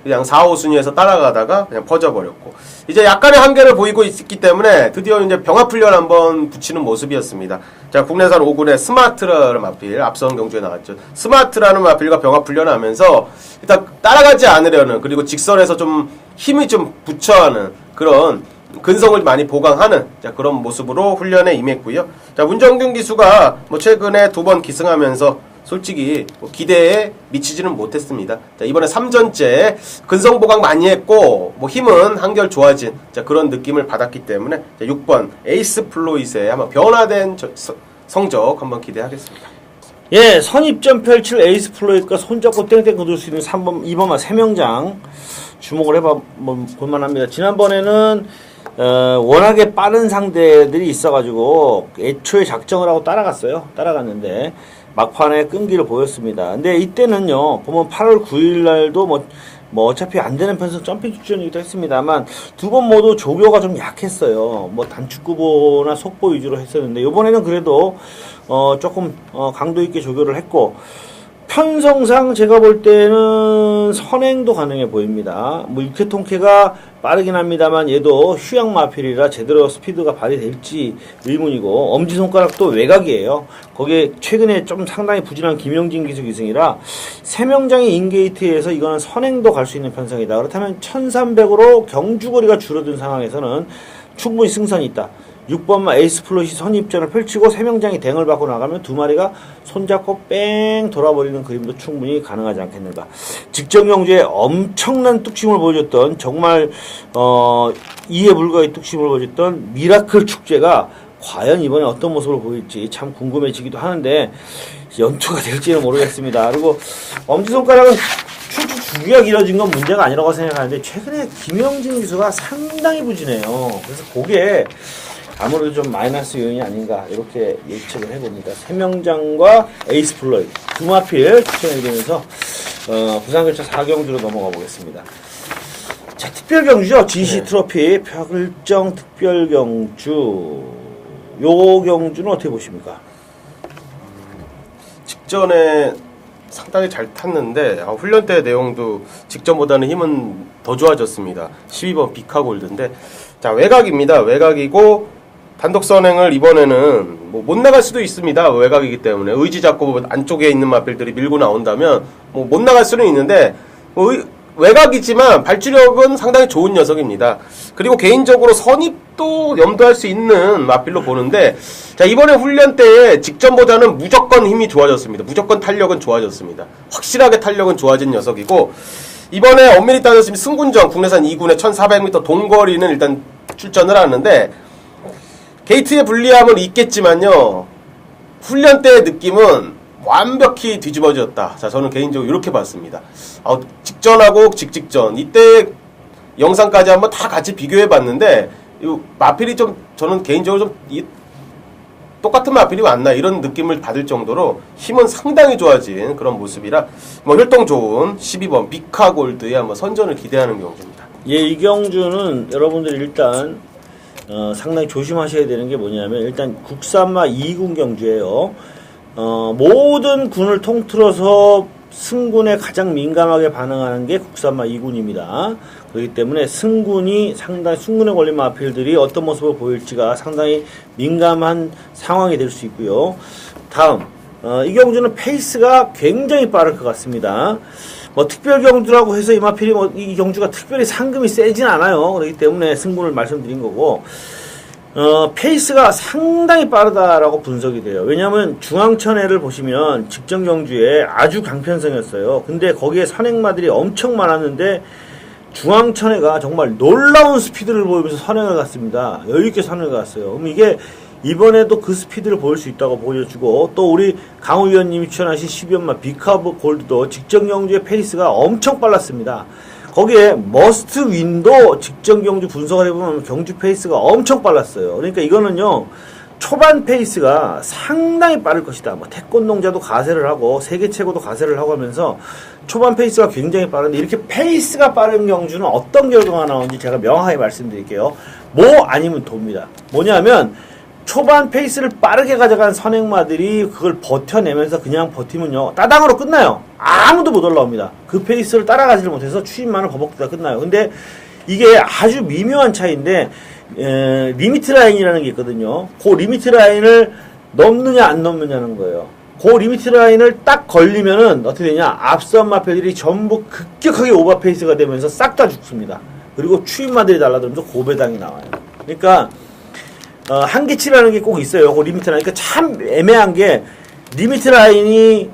Speaker 2: 그냥 4, 5순위에서 따라가다가 그냥 퍼져버렸고, 이제 약간의 한계를 보이고 있기 때문에 드디어 이제 병합훈련 한번 붙이는 모습이었습니다. 자, 국내산 5군의 스마트라는 마필, 앞선 경주에 나왔죠. 스마트라는 마필과 병합훈련을 하면서 일단 따라가지 않으려는, 그리고 직선에서 좀 힘이 좀 붙여하는 그런 근성을 많이 보강하는, 자, 그런 모습으로 훈련에 임했고요. 자, 문정균 기수가 뭐 최근에 2번 기승하면서 솔직히 뭐 기대에 미치지는 못했습니다. 자, 이번에 3전째 근성 보강 많이 했고 뭐 힘은 한결 좋아진, 자, 그런 느낌을 받았기 때문에, 자, 6번 에이스 플로이스의 한번 변화된 성적 한번 기대하겠습니다.
Speaker 1: 예, 선입전 펼칠 에이스 플로이스가 손잡고 땡땡 거둘 수 있는 3번, 2번마 3명장 주목을 해봐 볼만합니다. 지난번에는 워낙에 빠른 상대들이 있어가지고 애초에 작정을 하고 따라갔는데 막판에 끈기를 보였습니다. 근데 이때는요, 보면 8월 9일 날도 뭐 뭐 어차피 안 되는 편성 점핑 출전이기도 했습니다만 두 번 모두 조교가 좀 약했어요. 뭐 단축구보나 속보 위주로 했었는데 이번에는 그래도 조금 강도 있게 조교를 했고 편성상 제가 볼 때는 선행도 가능해 보입니다. 뭐 6회 통쾌가 빠르긴 합니다만 얘도 휴양 마필이라 제대로 스피드가 발휘될지 의문이고 엄지손가락도 외곽이에요. 거기에 최근에 좀 상당히 부진한 김영진 기수 기승이라 세명장의 인게이트에서 이거는 선행도 갈 수 있는 편성이다. 그렇다면 1300으로 경주거리가 줄어든 상황에서는 충분히 승산이 있다. 6번마 에이스 플롯이 선입전을 펼치고 3명장이 댕을 받고 나가면 두 마리가 손잡고 뺑 돌아버리는 그림도 충분히 가능하지 않겠는가. 직전 경주에 엄청난 뚝심을 보여줬던 정말 이해 불가의 뚝심을 보여줬던 미라클 축제가 과연 이번에 어떤 모습을 보일지 참 궁금해지기도 하는데 연투가 될지는 모르겠습니다. 그리고 엄지손가락은 출주 주기가 길어진 건 문제가 아니라고 생각하는데 최근에 김영진 기수가 상당히 부진해요. 그래서 그게 아무래도 좀 마이너스 요인이 아닌가 이렇게 예측을 해봅니다. 세명장과 에이스 플로이 두 마필 추천해드리면서 부산결차 4경주로 넘어가 보겠습니다. 자, 특별경주죠. GC 트로피 벽을정 특별경주. 요 경주는 어떻게 보십니까?
Speaker 2: 직전에 상당히 잘 탔는데 훈련 때 내용도 직전보다는 힘은 더 좋아졌습니다. 12번 비카골드인데 자 외곽입니다. 외곽이고 단독 선행을 이번에는 뭐 못 나갈 수도 있습니다. 외곽이기 때문에 의지 잡고 안쪽에 있는 마필들이 밀고 나온다면 뭐 못 나갈 수는 있는데 뭐 외곽이지만 발주력은 상당히 좋은 녀석입니다. 그리고 개인적으로 선입도 염두할 수 있는 마필로 보는데 자 이번에 훈련 때에 직전보다는 무조건 힘이 좋아졌습니다. 무조건 탄력은 좋아졌습니다. 확실하게 탄력은 좋아진 녀석이고 이번에 엄밀히 따졌으면 승군전 국내산 2군의 1400m 동거리는 일단 출전을 하는데 게이트의 불리함은 있겠지만요. 훈련 때의 느낌은 완벽히 뒤집어졌다. 자, 저는 개인적으로 이렇게 봤습니다. 직전하고 직직전 이때 영상까지 한번 다 같이 비교해 봤는데 이 마필이 좀 저는 개인적으로 좀 똑같은 마필이 왔나 이런 느낌을 받을 정도로 힘은 상당히 좋아진 그런 모습이라 뭐 활동 좋은 12번 비카골드의 한번 선전을 기대하는 경주입니다.
Speaker 1: 예, 이 경주는 여러분들이 일단 상당히 조심하셔야 되는 게 뭐냐면 일단 국산마 2군 경주예요. 모든 군을 통틀어서 승군에 가장 민감하게 반응하는 게 국산마 2군입니다. 그렇기 때문에 승군에 걸린 마필들이 어떤 모습을 보일지가 상당히 민감한 상황이 될 수 있고요. 다음, 이 경주는 페이스가 굉장히 빠를 것 같습니다. 뭐 특별 경주라고 해서 이 마필이 이 경주가 특별히 상금이 세진 않아요. 그렇기 때문에 승군을 말씀드린 거고, 페이스가 상당히 빠르다라고 분석이 돼요. 왜냐하면 중앙천해를 보시면 직전 경주에 아주 강편성이었어요. 근데 거기에 선행마들이 엄청 많았는데 중앙천해가 정말 놀라운 스피드를 보이면서 선행을 갔습니다. 여유있게 선행을 갔어요. 그럼 이게 이번에도 그 스피드를 보일 수 있다고 보여주고 또 우리 강우 위원님이 추천하신 12연마 비카브 골드도 직전 경주의 페이스가 엄청 빨랐습니다. 거기에 머스트 윈도 직전 경주 분석을 해보면 경주 페이스가 엄청 빨랐어요. 그러니까 이거는요 초반 페이스가 상당히 빠를 것이다. 뭐 태권동자도 가세를 하고 세계 최고도 가세를 하고 하면서 초반 페이스가 굉장히 빠른데 이렇게 페이스가 빠른 경주는 어떤 결과가 나오는지 제가 명확하게 말씀드릴게요. 뭐 아니면 돕니다. 뭐냐면 초반 페이스를 빠르게 가져간 선행마들이 그걸 버텨내면서 그냥 버티면요 따당으로 끝나요. 아무도 못 올라옵니다. 그 페이스를 따라가지를 못해서 추임만을 버벅대다 끝나요. 근데 이게 아주 미묘한 차이인데 리미트 라인이라는 게 있거든요. 그 리미트 라인을 넘느냐 안 넘느냐는 거예요. 그 리미트 라인을 딱 걸리면은 어떻게 되냐, 앞선 마필들이 전부 급격하게 오버페이스가 되면서 싹 다 죽습니다. 그리고 추임마들이 날아들면서 고배당이 나와요. 그러니까 한계치라는 게 꼭 있어요. 그 리미트 라인. 그러니까 참 애매한 게 리미트 라인이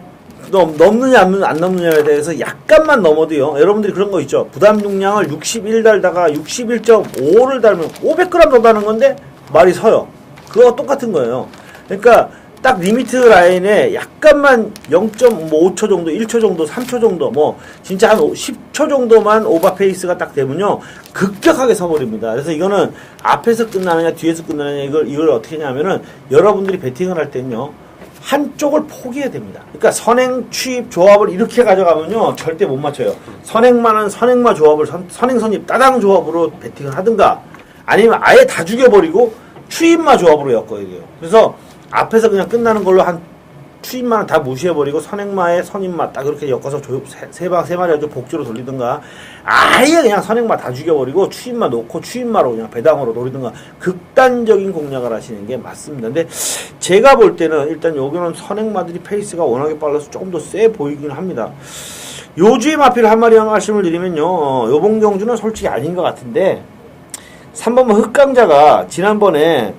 Speaker 1: 넘느냐 안 넘느냐에 대해서 약간만 넘어도요. 여러분들이 그런 거 있죠. 부담 용량을 61 달다가 61.5를 달면 500g 더 다는 건데 말이 서요. 그거 똑같은 거예요. 그러니까 딱 리미트 라인에 약간만 0.5초 정도, 1초 정도, 3초 정도, 뭐 진짜 한 10초 정도만 오버페이스가 딱 되면요 급격하게 서버립니다. 그래서 이거는 앞에서 끝나느냐 뒤에서 끝나느냐 이걸 어떻게 하냐면은 여러분들이 배팅을 할 때는요 한쪽을 포기해야 됩니다. 그러니까 선행 취입 조합을 이렇게 가져가면요 절대 못 맞춰요. 선행마는 선행마 조합을 선행 선입 따당 조합으로 배팅을 하든가 아니면 아예 다 죽여버리고 취입마 조합으로 엮어야 돼요. 그래서 앞에서 그냥 끝나는 걸로 한 취입마는 다 무시해버리고 선행마에 선입마 딱 이렇게 엮어서 세 마리 아주 복주로 돌리든가 아예 그냥 선행마 다 죽여버리고 취입마 놓고 취입마로 그냥 배당으로 노리든가 극단적인 공략을 하시는 게 맞습니다. 근데 제가 볼 때는 일단 여기는 선행마들이 페이스가 워낙에 빨라서 조금 더 세 보이긴 합니다. 요주의 마필 한 마리 말씀을 드리면요, 요번 경주는 솔직히 아닌 것 같은데 3번은 흑강자가 지난번에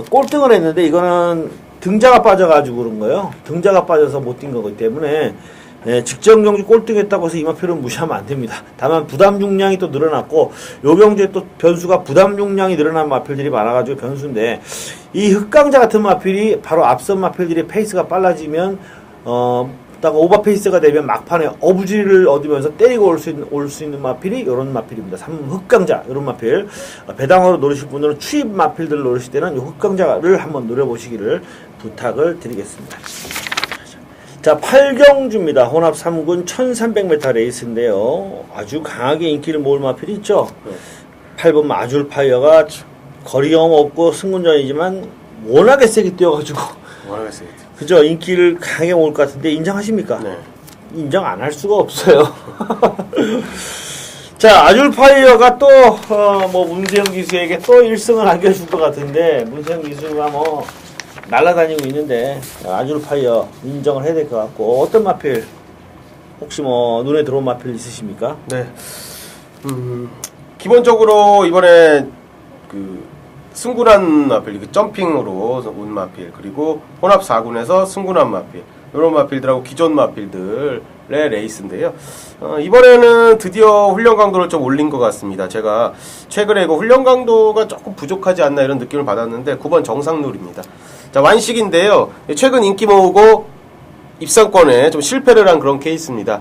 Speaker 1: 꼴등을 했는데 이거는 등자가 빠져가지고 그런 거예요. 등자가 빠져서 못 뛴 거기 때문에 직전 경주 꼴등했다고 해서 이 마필은 무시하면 안 됩니다. 다만 부담 중량이 또 늘어났고 요 경주에 또 변수가 부담 중량이 늘어난 마필들이 많아가지고 변수인데 이 흑강자 같은 마필이 바로 앞선 마필들이 페이스가 빨라지면 딱 오버 페이스가 되면 막판에 어부지를 얻으면서 때리고 올 수 있는 마필이 이런 마필입니다. 3 흑강자 이런 마필 배당으로 노리실 분들은 취입 마필들을 노리실 때는 이 흑강자를 한번 노려보시기를 부탁을 드리겠습니다. 자, 8경주입니다. 혼합 3군 1300m 레이스인데요. 아주 강하게 인기를 모을 마필이 있죠. 8번 아줄파이어가 거리 경험 없고 승군전이지만 워낙에 세게 뛰어가지고
Speaker 2: 워낙에 세게
Speaker 1: 그죠? 인기를 강하게 모을 것 같은데 인정하십니까?
Speaker 2: 네.
Speaker 1: 인정 안 할 수가 없어요. 자, 아줄파이어가 또 문세영 기수에게 또 1승을 안겨줄 것 같은데 문세영 기수가 뭐 날아다니고 있는데 아줄파이어 인정을 해야 될 것 같고 어떤 마필 혹시 뭐 눈에 들어온 마필 있으십니까?
Speaker 2: 네. 기본적으로 이번에 그 승군한 마필, 점핑으로 온 마필, 그리고 혼합 4군에서 승군한 마필, 이런 마필들하고 기존 마필들의 레이스인데요. 이번에는 드디어 훈련 강도를 좀 올린 것 같습니다. 제가 최근에 이거 훈련 강도가 조금 부족하지 않나 이런 느낌을 받았는데 9번 정상룰입니다. 자, 완식인데요. 최근 인기 모으고 입상권에 좀 실패를 한 그런 케이스입니다.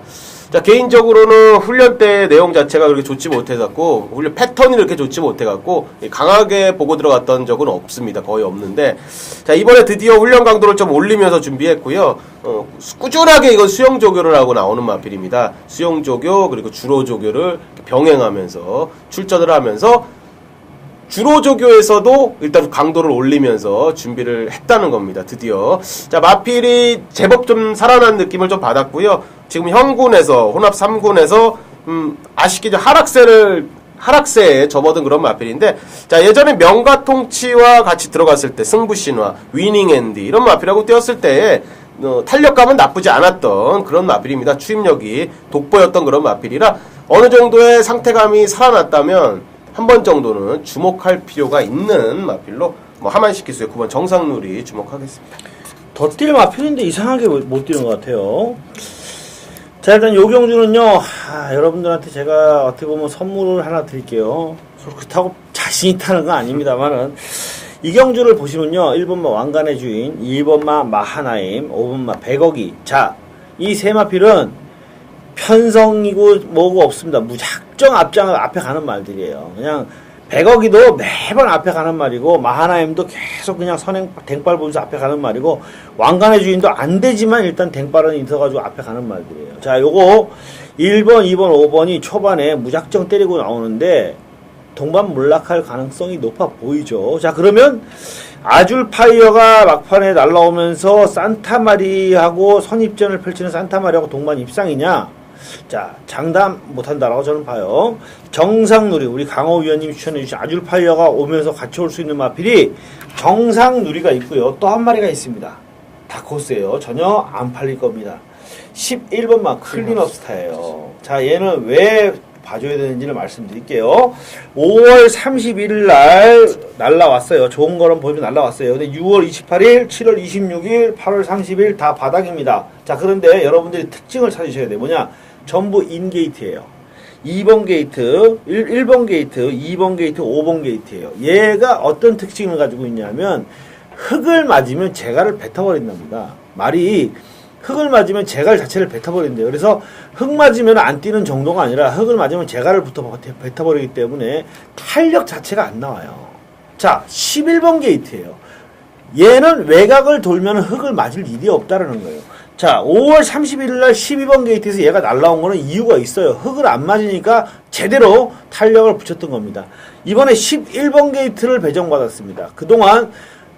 Speaker 2: 자, 개인적으로는 훈련 때 내용 자체가 그렇게 좋지 못해갖고, 훈련 패턴이 그렇게 좋지 못해갖고, 강하게 보고 들어갔던 적은 없습니다. 거의 없는데, 자, 이번에 드디어 훈련 강도를 좀 올리면서 준비했고요. 꾸준하게 이건 수영 조교를 하고 나오는 마필입니다. 수영 조교, 그리고 주로 조교를 병행하면서, 출전을 하면서, 주로 조교에서도 일단 강도를 올리면서 준비를 했다는 겁니다. 드디어. 자, 마필이 제법 좀 살아난 느낌을 좀 받았고요. 지금 형군에서, 혼합 3군에서, 아쉽게 하락세에 접어든 그런 마필인데, 자, 예전에 명가통치와 같이 들어갔을 때, 승부신화, 위닝앤디, 이런 마필하고 뛰었을 때, 탄력감은 나쁘지 않았던 그런 마필입니다. 추임력이 돋보였던 그런 마필이라, 어느 정도의 상태감이 살아났다면, 한 번 정도는 주목할 필요가 있는 마필로, 하만식 기수의 9번 정상룰이 주목하겠습니다.
Speaker 1: 더 뛸 마필인데 이상하게 못 뛰는 것 같아요. 자, 일단 요 경주는요, 여러분들한테 제가 어떻게 보면 선물을 하나 드릴게요. 그렇다고 자신이 타는 건 아닙니다만은, 이 경주를 보시면요, 1번마 왕관의 주인, 2번마 마하나임, 5번마 백억이. 자, 이 세 마필은 편성이고 뭐고 없습니다. 무작정 앞에 가는 말들이에요. 그냥 백억이도 매번 앞에 가는 말이고 마하나임도 계속 그냥 댕발 보면서 앞에 가는 말이고 왕관의 주인도 안 되지만 일단 댕발은 있어가지고 앞에 가는 말들이에요. 자, 요거 1번, 2번, 5번이 초반에 무작정 때리고 나오는데 동반 몰락할 가능성이 높아 보이죠. 자, 그러면 아줄파이어가 막판에 날라오면서 산타마리하고 선입전을 펼치는 산타마리하고 동반 입상이냐? 자, 장담 못한다라고 저는 봐요. 정상누리, 우리 강호 위원님이 추천해주신 아줄파이어가 오면서 같이 올 수 있는 마필이 정상누리가 있고요. 또 한 마리가 있습니다. 다코스예요. 전혀 안 팔릴 겁니다. 11번마 클린업스타예요. 자, 얘는 왜 봐줘야 되는지를 말씀드릴게요. 5월 31일 날 날라왔어요. 좋은 거는 보면 날라왔어요. 근데 6월 28일, 7월 26일, 8월 30일 다 바닥입니다. 자, 그런데 여러분들이 특징을 찾으셔야 돼요. 뭐냐? 전부 인게이트예요. 2번 게이트, 1번 게이트, 2번 게이트, 5번 게이트예요. 얘가 어떤 특징을 가지고 있냐면 흙을 맞으면 재갈을 뱉어버린답니다. 말이 흙을 맞으면 재갈 자체를 뱉어버린대요. 그래서 흙 맞으면 안 뛰는 정도가 아니라 흙을 맞으면 재갈을 뱉어버리기 때문에 탄력 자체가 안 나와요. 자, 11번 게이트예요. 얘는 외곽을 돌면 흙을 맞을 일이 없다라는 거예요. 자, 5월 31일 날 12번 게이트에서 얘가 날라온 거는 이유가 있어요. 흙을 안 맞으니까 제대로 탄력을 붙였던 겁니다. 이번에 11번 게이트를 배정받았습니다. 그동안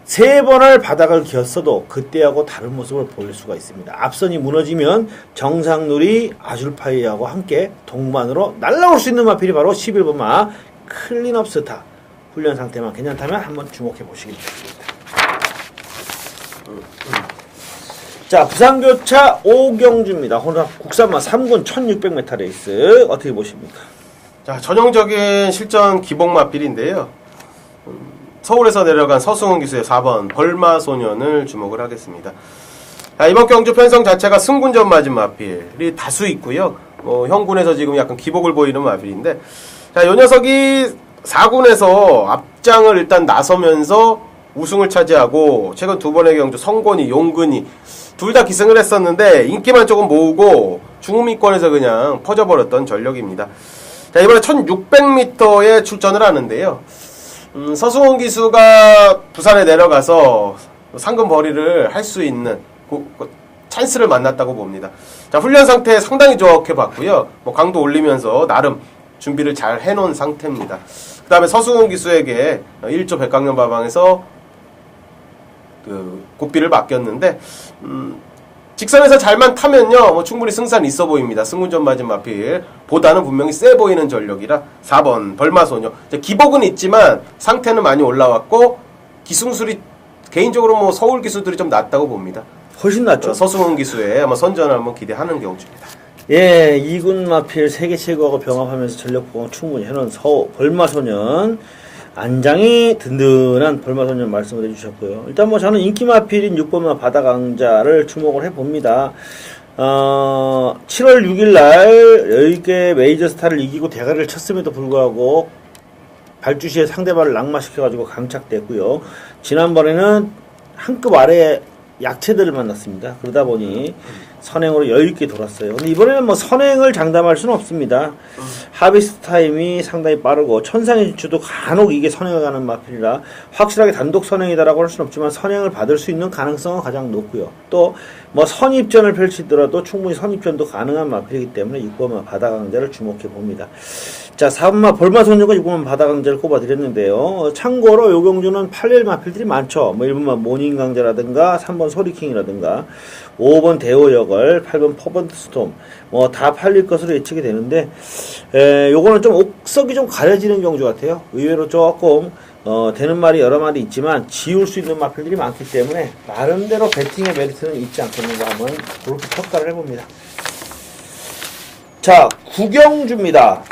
Speaker 1: 3번을 바닥을 기었어도 그때하고 다른 모습을 보일 수가 있습니다. 앞선이 무너지면 정상놀이 아줄파이하고 함께 동반으로 날라올 수 있는 마필이 바로 11번 마 클린업 스타. 훈련 상태만 괜찮다면 한번 주목해 보시기 바랍니다. 자, 부산교차 오경주입니다. 호나 국산마 3군 1600m 레이스 어떻게 보십니까?
Speaker 2: 자, 전형적인 실전 기복 마필인데요. 서울에서 내려간 서승훈 기수의 4번 벌마소년을 주목을 하겠습니다. 자, 이번 경주 편성 자체가 승군전 맞은 마필이 다수 있고요. 형군에서 지금 약간 기복을 보이는 마필인데, 자, 요 녀석이 4군에서 앞장을 일단 나서면서 우승을 차지하고 최근 2번의 경주 성권이 용근이 둘 다 기승을 했었는데 인기만 조금 모으고 중후미권에서 그냥 퍼져버렸던 전력입니다. 자, 이번에 1600m에 출전을 하는데요. 서승훈 기수가 부산에 내려가서 상금 벌이를 할 수 있는 찬스를 만났다고 봅니다. 자, 훈련 상태 상당히 좋게 봤고요. 강도 올리면서 나름 준비를 잘 해놓은 상태입니다. 그 다음에 서승훈 기수에게 1조 백강령 바방에서 고삐를 맡겼는데, 직선에서 잘만 타면요, 충분히 승산 있어 보입니다. 승군전 맞은 마필 보다는 분명히 세 보이는 전력이라 4번 벌마소녀. 기복은 있지만 상태는 많이 올라왔고 기승술이 개인적으로 서울 기수들이 좀 낫다고 봅니다.
Speaker 1: 훨씬 낫죠.
Speaker 2: 서승훈 기수의 아마 선전을 한번 기대하는 경주입니다.
Speaker 1: 예, 2군 마필 세계 최고하고 병합하면서 전력 보강 충분히 해놓은 벌마소년. 안장이 든든한 벌마소년 말씀을 해주셨고요. 일단 저는 인기 마필인 6번마 바다강자를 주목을 해봅니다. 7월 6일날 여유있게 메이저 스타를 이기고 대가리를 쳤음에도 불구하고 발주시에 상대방을 낙마시켜가지고 강착됐고요. 지난번에는 한 급 아래 약체들을 만났습니다. 그러다 보니 선행으로 여유있게 돌았어요. 근데 이번에는 선행을 장담할 수는 없습니다. 하비스트 타임이 상당히 빠르고 천상의 진주도 간혹 이게 선행을 가는 마필이라 확실하게 단독 선행이다라고 할 수는 없지만 선행을 받을 수 있는 가능성은 가장 높고요. 또 선입전을 펼치더라도 충분히 선입전도 가능한 마필이기 때문에 6번마 바다강자를 주목해 봅니다. 자, 4번마 벌마소녀가 6번마 바다강자를 꼽아드렸는데요. 참고로 요 경주는 8일 마필들이 많죠. 1번마 모닝강자라든가 3번 소리킹이라든가 5번 대호역을 8번 퍼번트 스톰 다 팔릴 것으로 예측이 되는데, 요거는 좀 옥석이 좀 가려지는 경주 같아요. 의외로 조금 되는 말이 여러 마리 있지만 지울 수 있는 마필들이 많기 때문에 나름대로 배팅의 메리트는 있지 않겠는가 한번 그렇게 평가를 해봅니다. 자, 구경주입니다.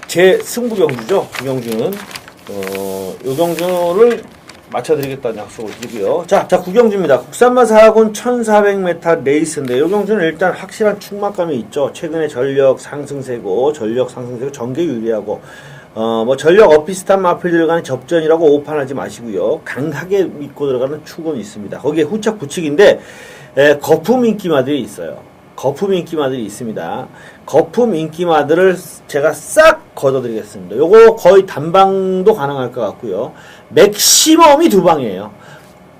Speaker 1: 제 승부 경주죠. 구경주는 요 경주를 맞춰드리겠다는 약속을 드리고요. 자, 구경주입니다. 국산마 4군 1400m 레이스인데 요 경주는 일단 확실한 축막감이 있죠. 최근에 전력 상승세고 전개 유리하고 전력 어피스탄 마필들 간의 접전이라고 오판하지 마시고요. 강하게 믿고 들어가는 축은 있습니다. 거기에 후착 부칙인데 거품 인기마들이 있어요. 거품 인기마들이 있습니다. 거품 인기마들을 제가 싹 걷어드리겠습니다. 요거 거의 단방도 가능할 것 같고요. 맥시멈이 2방이에요.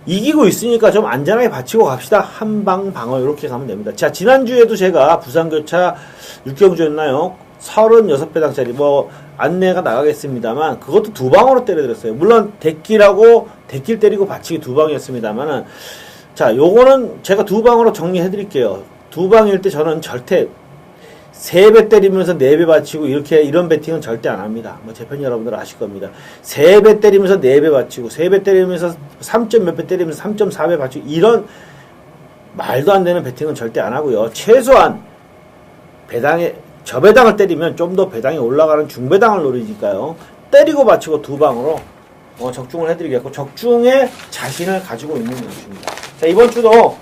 Speaker 1: 이기고 있으니까 좀 안전하게 받치고 갑시다. 한방 방어 이렇게 가면 됩니다. 자, 지난주에도 제가 부산교차 6경주였나요? 36배당짜리 안내가 나가겠습니다만 그것도 2방으로 때려드렸어요. 물론 대길 때리고 받치기 2방이었습니다만은, 자, 요거는 제가 2방으로 정리해드릴게요. 2방일 때 저는 절대 3배 때리면서 4배 받치고 이런 배팅은 절대 안 합니다. 제 팬 여러분들 아실 겁니다. 3배 때리면서 4배 받치고 3배 때리면서 3점 몇 배 때리면서 3.4배 받치고 이런 말도 안 되는 배팅은 절대 안 하고요. 최소한 저배당을 때리면 좀 더 배당이 올라가는 중배당을 노리니까요. 때리고 받치고 2방으로 적중을 해드리겠고 적중에 자신을 가지고 있는 것입니다. 자, 이번 주도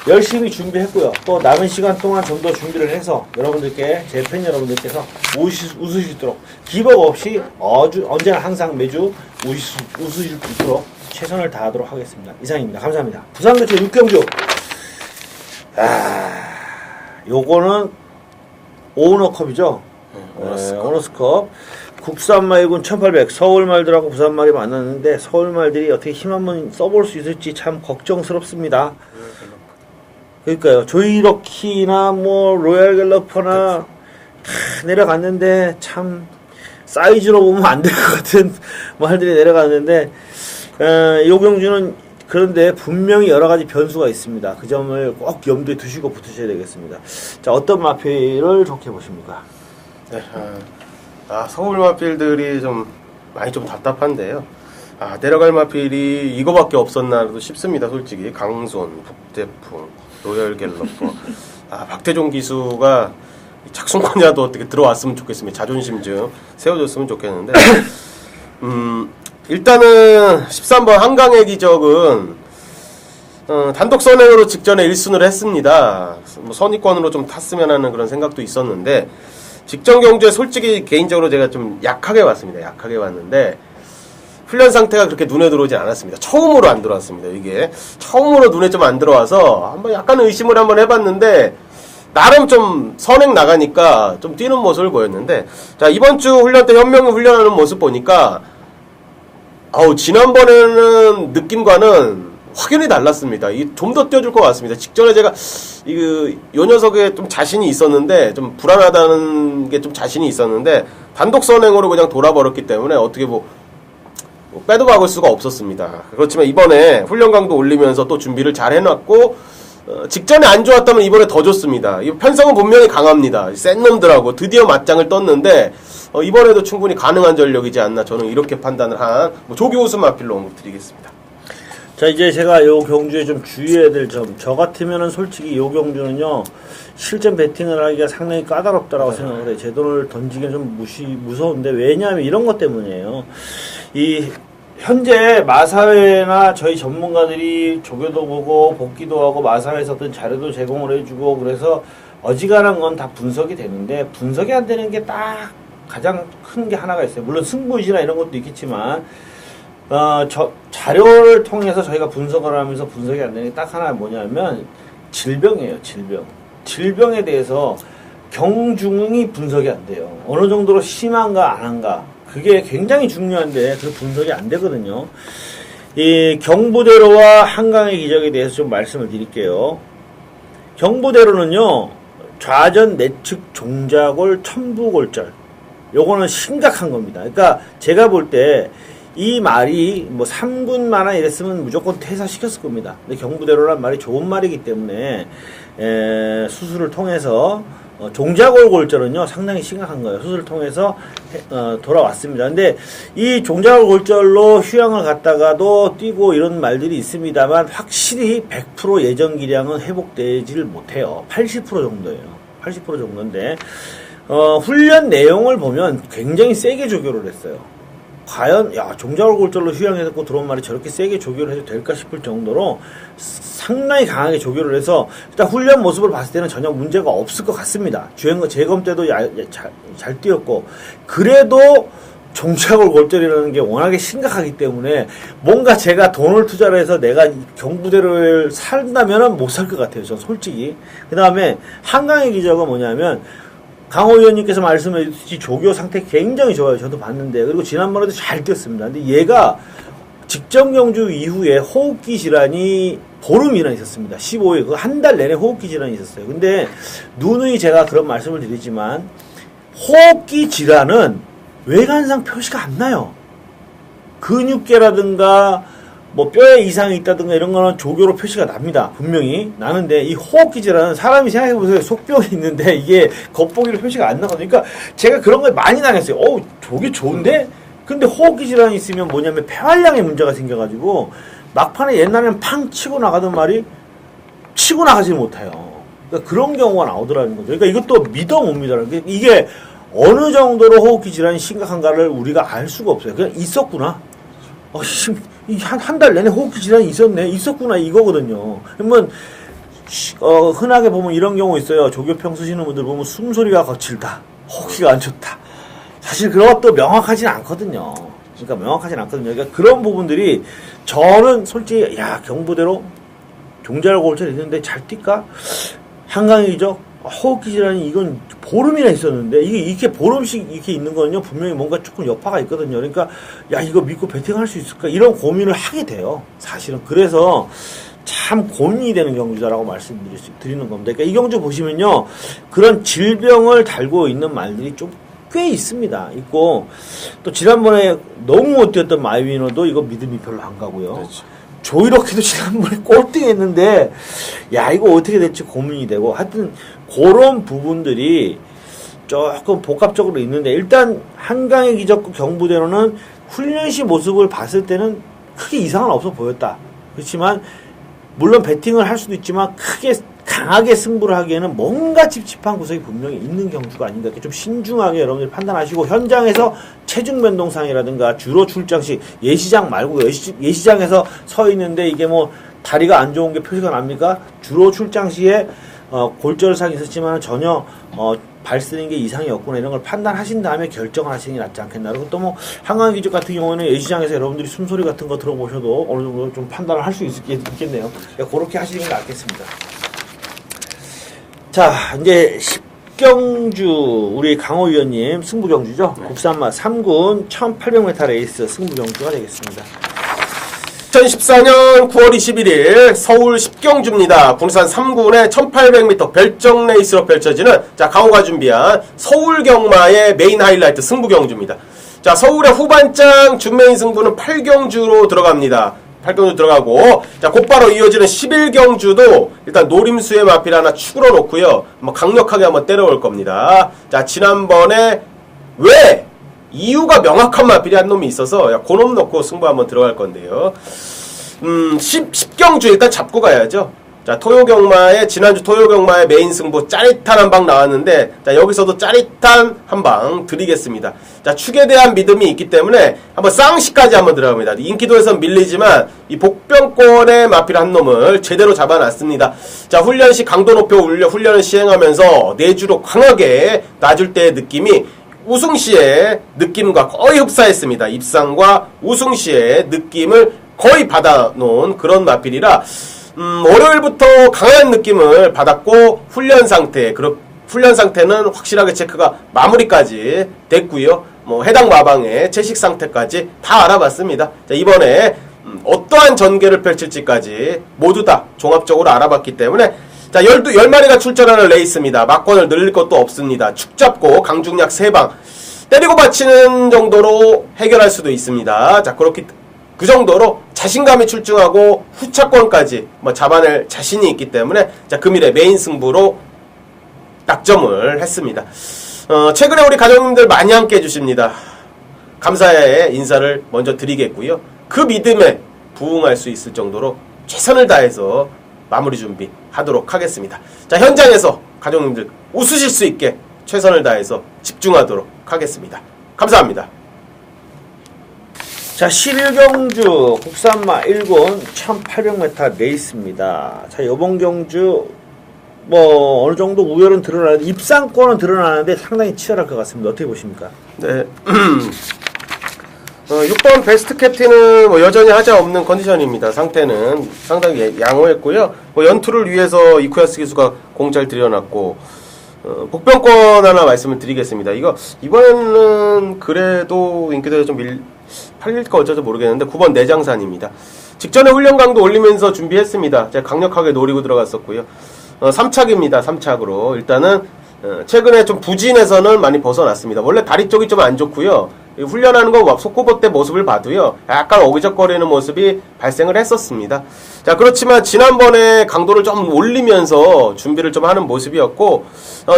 Speaker 1: 열심히 준비했고요. 또 남은 시간 동안 좀 더 준비를 해서 여러분들께, 제 팬 여러분들께서 웃으실 수 있도록 기복 없이 언제나 항상 매주 웃으실 수 있도록 최선을 다하도록 하겠습니다. 이상입니다. 감사합니다. 부산교차 6경주. 요거는 오너컵이죠. 오너스컵. 국산말군 1800 서울말들하고 부산말이 만났는데 서울말들이 어떻게 힘 한번 써볼 수 있을지 참 걱정스럽습니다. 그러니까요. 조이러키나 뭐 로얄 갤러퍼나 다 내려갔는데 참 사이즈로 보면 안 될 것 같은 말들이 내려갔는데 요경주는 그런데 분명히 여러 가지 변수가 있습니다. 그 점을 꼭 염두에 두시고 붙으셔야 되겠습니다. 자, 어떤 마필을 좋게 보십니까?
Speaker 2: 네, 서울 마필들이 좀 많이 좀 답답한데요. 내려갈 마필이 이거밖에 없었나도 싶습니다. 솔직히 강손, 북대풍, 로열 갤러퍼, 박태종 기수가 착순권이라도 어떻게 들어왔으면 좋겠습니다. 자존심 좀 세워줬으면 좋겠는데 일단은 13번 한강의 기적은 단독 선행으로 직전에 1순위를 했습니다. 뭐 선의권으로 좀 탔으면 하는 그런 생각도 있었는데 직전 경주에 솔직히 개인적으로 제가 좀 약하게 봤습니다. 약하게 봤는데 훈련 상태가 그렇게 눈에 들어오지 않았습니다. 처음으로 안 들어왔습니다. 이게 처음으로 눈에 좀 안 들어와서 한번 약간 의심을 한번 해봤는데 나름 좀 선행 나가니까 좀 뛰는 모습을 보였는데 자 이번 주 훈련 때 현명히 훈련하는 모습 보니까 지난번에는 느낌과는 확연히 달랐습니다. 좀 더 뛰어줄 것 같습니다. 직전에 제가 요 녀석에 좀 자신이 있었는데 좀 불안하다는 게 좀 자신이 있었는데 단독 선행으로 그냥 돌아버렸기 때문에 어떻게 빼도 박을 수가 없었습니다. 그렇지만 이번에 훈련 강도 올리면서 또 준비를 잘 해놨고 직전에 안 좋았다면 이번에 더 좋습니다. 이 편성은 분명히 강합니다. 센 놈들하고 드디어 맞짱을 떴는데 이번에도 충분히 가능한 전력이지 않나 저는 이렇게 판단을 한 조기우승 마필로 언급드리겠습니다.
Speaker 1: 자, 이제 제가 요 경주에 좀 주의해야 될 점. 저 같으면은 솔직히 요 경주는요, 실전 배팅을 하기가 상당히 까다롭다라고 생각을 해요. 제 돈을 던지기는 좀 무서운데, 왜냐하면 이런 것 때문이에요. 현재 마사회나 저희 전문가들이 조교도 보고, 복귀도 하고, 마사회에서 어떤 자료도 제공을 해주고, 그래서 어지간한 건 다 분석이 되는데, 분석이 안 되는 게 딱 가장 큰 게 하나가 있어요. 물론 승부지나 이런 것도 있겠지만, 자료를 통해서 저희가 분석을 하면서 분석이 안 되는 게 딱 하나 뭐냐면 질병이에요. 질병에 대해서 경중이 분석이 안 돼요. 어느 정도로 심한가 안 한가 그게 굉장히 중요한데 그 분석이 안 되거든요. 이 경부대로와 한강의 기적에 대해서 좀 말씀을 드릴게요. 경부대로는요 좌전 내측 종자골 첨부골절 요거는 심각한 겁니다. 그러니까 제가 볼 때 이 말이 뭐 3군 만화 이랬으면 무조건 퇴사시켰을 겁니다. 근데 경부대로란 말이 좋은 말이기 때문에 수술을 통해서 종자골 골절은요 상당히 심각한 거예요. 수술을 통해서 돌아왔습니다. 근데 이 종자골 골절로 휴양을 갔다가도 뛰고 이런 말들이 있습니다만 확실히 100% 예전 기량은 회복되지를 못해요. 80% 정도예요. 80% 정도인데 훈련 내용을 보면 굉장히 세게 조교를 했어요. 과연 종자골 골절로 휴양해서 들어온 말이 저렇게 세게 조교를 해도 될까 싶을 정도로 상당히 강하게 조교를 해서 일단 훈련 모습을 봤을 때는 전혀 문제가 없을 것 같습니다. 재검 때도 잘 뛰었고 그래도 종자골 골절이라는 게 워낙에 심각하기 때문에 뭔가 제가 돈을 투자를 해서 내가 경부대로를 산다면은 못 살 것 같아요. 전 솔직히. 그 다음에 한강의 기적은 뭐냐면 강호 의원님께서 말씀해 주신 조교 상태 굉장히 좋아요. 저도 봤는데. 그리고 지난번에도 잘 뛰었습니다. 근데 얘가 직전 경주 이후에 호흡기 질환이 보름이나 있었습니다. 15일. 그 한 달 내내 호흡기 질환이 있었어요. 근데 누누이 제가 그런 말씀을 드리지만 호흡기 질환은 외관상 표시가 안 나요. 근육계라든가 뭐 뼈에 이상이 있다든가 이런 거는 조교로 표시가 납니다. 분명히 나는데 이 호흡기 질환은 사람이 생각해보세요. 속병이 있는데 이게 겉보기로 표시가 안 나거든요. 그러니까 제가 그런 걸 많이 당했어요. 저게 좋은데? 근데 호흡기 질환이 있으면 뭐냐면 폐활량에 문제가 생겨가지고 막판에 옛날에는 팡 치고 나가던 말이 치고 나가지 못해요. 그러니까 그런 경우가 나오더라는 거죠. 그러니까 이것도 믿어 못 믿어요. 이게 어느 정도로 호흡기 질환이 심각한가를 우리가 알 수가 없어요. 그냥 있었구나. 한 달 내내 호흡기 질환이 있었구나 이거거든요. 그러면 흔하게 보면 이런 경우 있어요. 조교평 쓰시는 분들 보면 숨소리가 거칠다, 호흡기가 안 좋다. 사실 그런 것도 명확하진 않거든요. 그러니까 그런 부분들이 저는 솔직히 경부대로 종자골 골절 있는데 잘 뛸까? 한강이죠. 호흡기 질환이 이건 보름이나 있었는데 이게 이렇게 보름씩 이렇게 있는 거는요 분명히 뭔가 조금 여파가 있거든요. 그러니까 야 이거 믿고 베팅할 수 있을까 이런 고민을 하게 돼요. 사실은 그래서 참 고민이 되는 경주다라고 말씀드리는 겁니다. 그러니까 이 경주 보시면요 그런 질병을 달고 있는 말들이 좀 꽤 있습니다. 있고 또 지난번에 너무 못 뛰었던 마이위너도 이거 믿음이 별로 안 가고요.
Speaker 2: 그렇죠.
Speaker 1: 조이렇게도 지난번에 꼴등했는데 야 이거 어떻게 될지 고민이 되고 하여튼 그런 부분들이 조금 복합적으로 있는데 일단 한강의 기적과 경부대로는 훈련 시 모습을 봤을 때는 크게 이상은 없어 보였다. 그렇지만 물론 배팅을 할 수도 있지만 크게 강하게 승부를 하기에는 뭔가 찝찝한 구석이 분명히 있는 경주가 아닌가. 좀 신중하게 여러분들이 판단하시고 현장에서 체중 변동상이라든가 주로 출장 시 예시장 말고 예시장에서 서 있는데 이게 뭐 다리가 안 좋은 게 표시가 납니까? 주로 출장 시에 골절상이 있었지만 전혀 발 쓰는 게 이상이 없구나 이런 걸 판단하신 다음에 결정을 하시는 게 낫지 않겠나. 그리고 또 뭐 한강 기적 같은 경우는 예시장에서 여러분들이 숨소리 같은 거 들어보셔도 어느 정도 좀 판단을 할 수 있겠네요. 그러니까 그렇게 하시는 게 낫겠습니다. 자, 이제 10경주 우리 강호 위원님 승부경주죠. 네. 국산마 3군 1800m 레이스 승부경주가 되겠습니다.
Speaker 2: 2014년 9월 21일 서울 10경주입니다. 군산 3군의 1800m 별정 레이스로 펼쳐지는 자 강호가 준비한 서울 경마의 메인 하이라이트 승부경주입니다. 자 서울의 후반장 준메인 승부는 8경주로 들어갑니다. 8경주 들어가고 자 곧바로 이어지는 11경주도 일단 노림수의 마필 하나 추구러 놓고요. 뭐 강력하게 한번 때려올 겁니다. 자 지난번에 왜 이유가 명확한 마필이 한 놈이 있어서 야, 그놈 넣고 승부 한번 들어갈 건데요. 10경주 일단 잡고 가야죠. 자, 토요경마의, 지난주 토요경마의 메인 승부 짜릿한 한 방 나왔는데, 자, 여기서도 짜릿한 한 방 드리겠습니다. 자, 축에 대한 믿음이 있기 때문에 한번 쌍시까지 한번 들어갑니다. 인기도에선 밀리지만, 이 복병권의 마필 한 놈을 제대로 잡아놨습니다. 자, 훈련 시 강도 높여 훈련을 시행하면서 내주로 강하게 놔줄 때의 느낌이 우승 시의 느낌과 거의 흡사했습니다. 입상과 우승 시의 느낌을 거의 받아놓은 그런 마필이라, 월요일부터 강한 느낌을 받았고 훈련 상태는 확실하게 체크가 마무리까지 됐고요. 뭐 해당 마방의 채식 상태까지 다 알아봤습니다. 자, 이번에 어떠한 전개를 펼칠지까지 모두 다 종합적으로 알아봤기 때문에 자 10마리가 출전하는 레이스입니다. 막권을 늘릴 것도 없습니다. 축 잡고 강중약 3방 때리고 받치는 정도로 해결할 수도 있습니다. 자 그 정도로 자신감이 출중하고 후차권까지 뭐 잡아낼 자신이 있기 때문에 자 금일의 메인 승부로 낙점을 했습니다. 최근에 우리 가족님들 많이 함께 해주십니다. 감사의 인사를 먼저 드리겠고요. 그 믿음에 부응할 수 있을 정도로 최선을 다해서 마무리 준비하도록 하겠습니다. 자 현장에서 가족님들 웃으실 수 있게 최선을 다해서 집중하도록 하겠습니다. 감사합니다.
Speaker 1: 자, 11경주 국산마 1군 1800m 레이스입니다. 자, 요번 경주 뭐 어느 정도 우열은 드러나는데 입상권은 드러나는데 상당히 치열할 것 같습니다. 어떻게 보십니까?
Speaker 2: 네. 6번 베스트 캡틴은 뭐 여전히 하자 없는 컨디션입니다. 상태는 상당히 양호했고요. 뭐 연투를 위해서 이쿠야스 기수가 공짜를 들여놨고 복병권 하나 말씀을 드리겠습니다. 이번에는 그래도 인기도에 좀 팔릴까 어쩌지 모르겠는데 9번 내장산입니다. 직전에 훈련 강도 올리면서 준비했습니다. 제가 강력하게 노리고 들어갔었고요. 3착입니다. 3착으로 일단은 최근에 좀 부진에서는 많이 벗어났습니다. 원래 다리 쪽이 좀 안 좋고요. 훈련하는 거 속고버 때 모습을 봐도요. 약간 어기적거리는 모습이 발생을 했었습니다. 자 그렇지만 지난번에 강도를 좀 올리면서 준비를 좀 하는 모습이었고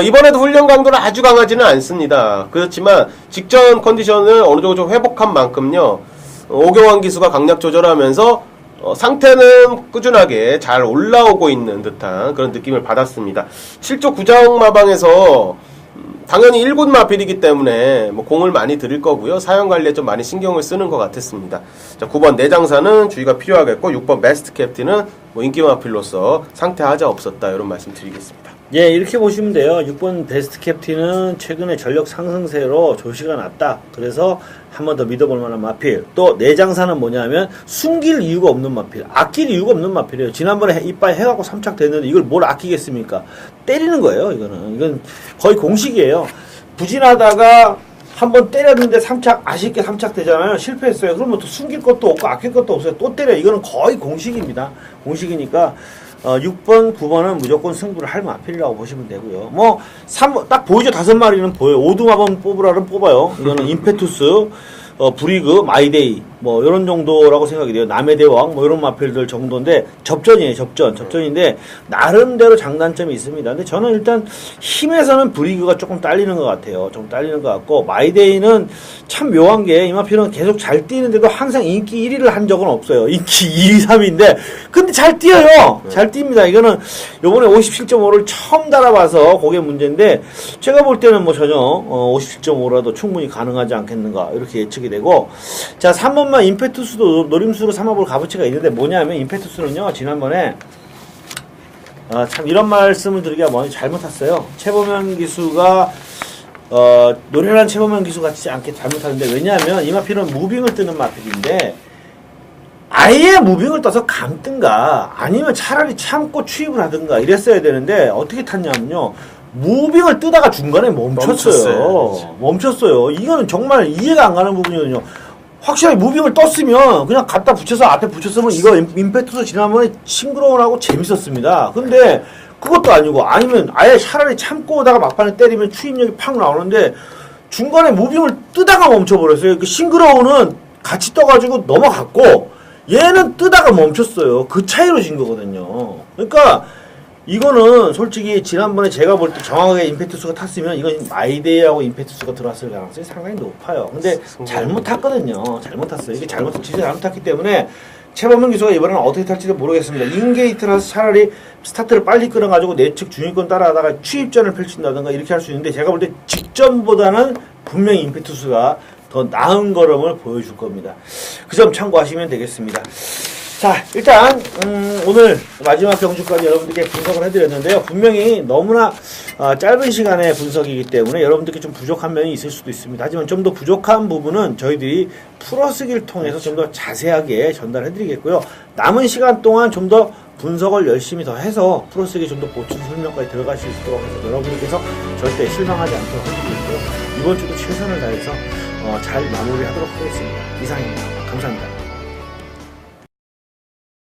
Speaker 2: 이번에도 훈련 강도는 아주 강하지는 않습니다. 그렇지만 직전 컨디션을 어느 정도 좀 회복한 만큼요. 오경환 기수가 강약 조절하면서 상태는 꾸준하게 잘 올라오고 있는 듯한 그런 느낌을 받았습니다. 7조 구장마방에서 당연히 1군 마필이기 때문에 뭐 공을 많이 들일 거고요. 사용 관리에 좀 많이 신경을 쓰는 것 같았습니다. 자, 9번 내장사는 주의가 필요하겠고 6번 베스트 캡틴은 뭐 인기 마필로서 상태 하자 없었다 이런 말씀 드리겠습니다.
Speaker 1: 예, 이렇게 보시면 돼요. 6번 베스트 캡틴은 최근에 전력 상승세로 조시가 났다. 그래서 한 번 더 믿어볼 만한 마필. 또 내장사는 뭐냐면 숨길 이유가 없는 마필. 아낄 이유가 없는 마필이에요. 지난번에 이빨 해갖고 3착 됐는데 이걸 뭘 아끼겠습니까? 때리는 거예요, 이거는. 이건 거의 공식이에요. 부진하다가 한번 때렸는데 3착, 아쉽게 3착 되잖아요. 실패했어요. 그러면 또 숨길 것도 없고 아낄 것도 없어요. 또 때려요. 이거는 거의 공식입니다. 공식이니까 6번, 9번은 무조건 승부를 할 마필이라고 보시면 되고요. 뭐, 딱 보이죠? 5마리는 보여요. 오두마번 뽑으라는 뽑아요. 이거는 임페투스, 브리그, 마이데이, 뭐, 이런 정도라고 생각이 돼요. 남의 대왕, 뭐, 이런 마필들 정도인데, 접전이에요, 접전인데, 나름대로 장단점이 있습니다. 근데 저는 일단, 힘에서는 브리그가 조금 딸리는 것 같아요. 좀 딸리는 것 같고, 마이데이는 참 묘한 게, 이 마필은 계속 잘 뛰는데도 항상 인기 1위를 한 적은 없어요. 인기 2, 3위인데, 근데 잘 뛰어요! 잘 뜁니다. 이거는, 요번에 57.5를 처음 달아봐서, 그게 문제인데, 제가 볼 때는 뭐 전혀, 57.5라도 충분히 가능하지 않겠는가, 이렇게 예측이 되고, 자, 3번만 임페투스도 노림수로 삼아볼 값어치가 있는데 뭐냐면 임페투스는요 지난번에 참 이런 말씀을 드리기가 많이 잘못했어요. 최보면 기수가 노련한 최보면 기수 같지 않게 잘못하는데 왜냐하면 이 마필은 무빙을 뜨는 마필인데 아예 무빙을 떠서 감든가 아니면 차라리 참고 추입을 하든가 이랬어야 되는데 어떻게 탔냐면요 무빙을 뜨다가 중간에 멈췄어요. 이거는 정말 이해가 안 가는 부분이거든요. 확실하게 무빙을 떴으면 그냥 갖다 붙여서 앞에 붙였으면 이거 임페투스 지난번에 싱그러운하고 재밌었습니다. 근데 그것도 아니고 아니면 아예 차라리 참고 오다가 막판에 때리면 추입력이 팍 나오는데 중간에 무빙을 뜨다가 멈춰버렸어요. 그 싱그러운은 같이 떠가지고 넘어갔고 얘는 뜨다가 멈췄어요. 그 차이로 진 거거든요. 그러니까 이거는 솔직히 지난번에 제가 볼 때 정확하게 임페투스가 탔으면 이건 마이데이하고 임페투스가 들어왔을 가능성이 상당히 높아요. 근데 잘못 탔거든요. 잘못 탔어요. 이게 진짜 잘못 탔기 때문에 최범용 기수가 이번에는 어떻게 탈지도 모르겠습니다. 인게이트라서 차라리 스타트를 빨리 끊어가지고 내측 중위권 따라가다가 추입전을 펼친다든가 이렇게 할 수 있는데 제가 볼 때 직전보다는 분명히 임페투스가 더 나은 걸음을 보여줄 겁니다. 그 점 참고하시면 되겠습니다. 자, 일단 오늘 마지막 경주까지 여러분들께 분석을 해드렸는데요. 분명히 너무나 짧은 시간의 분석이기 때문에 여러분들께 좀 부족한 면이 있을 수도 있습니다. 하지만 좀 더 부족한 부분은 저희들이 풀어쓰기를 통해서 좀 더 자세하게 전달해드리겠고요. 남은 시간 동안 좀 더 분석을 열심히 더 해서 풀어쓰기 좀 더 보충 설명까지 들어갈 수 있도록 해서 여러분들께서 절대 실망하지 않도록 해드리겠고요. 이번 주도 최선을 다해서 잘 마무리하도록 하겠습니다. 이상입니다. 감사합니다.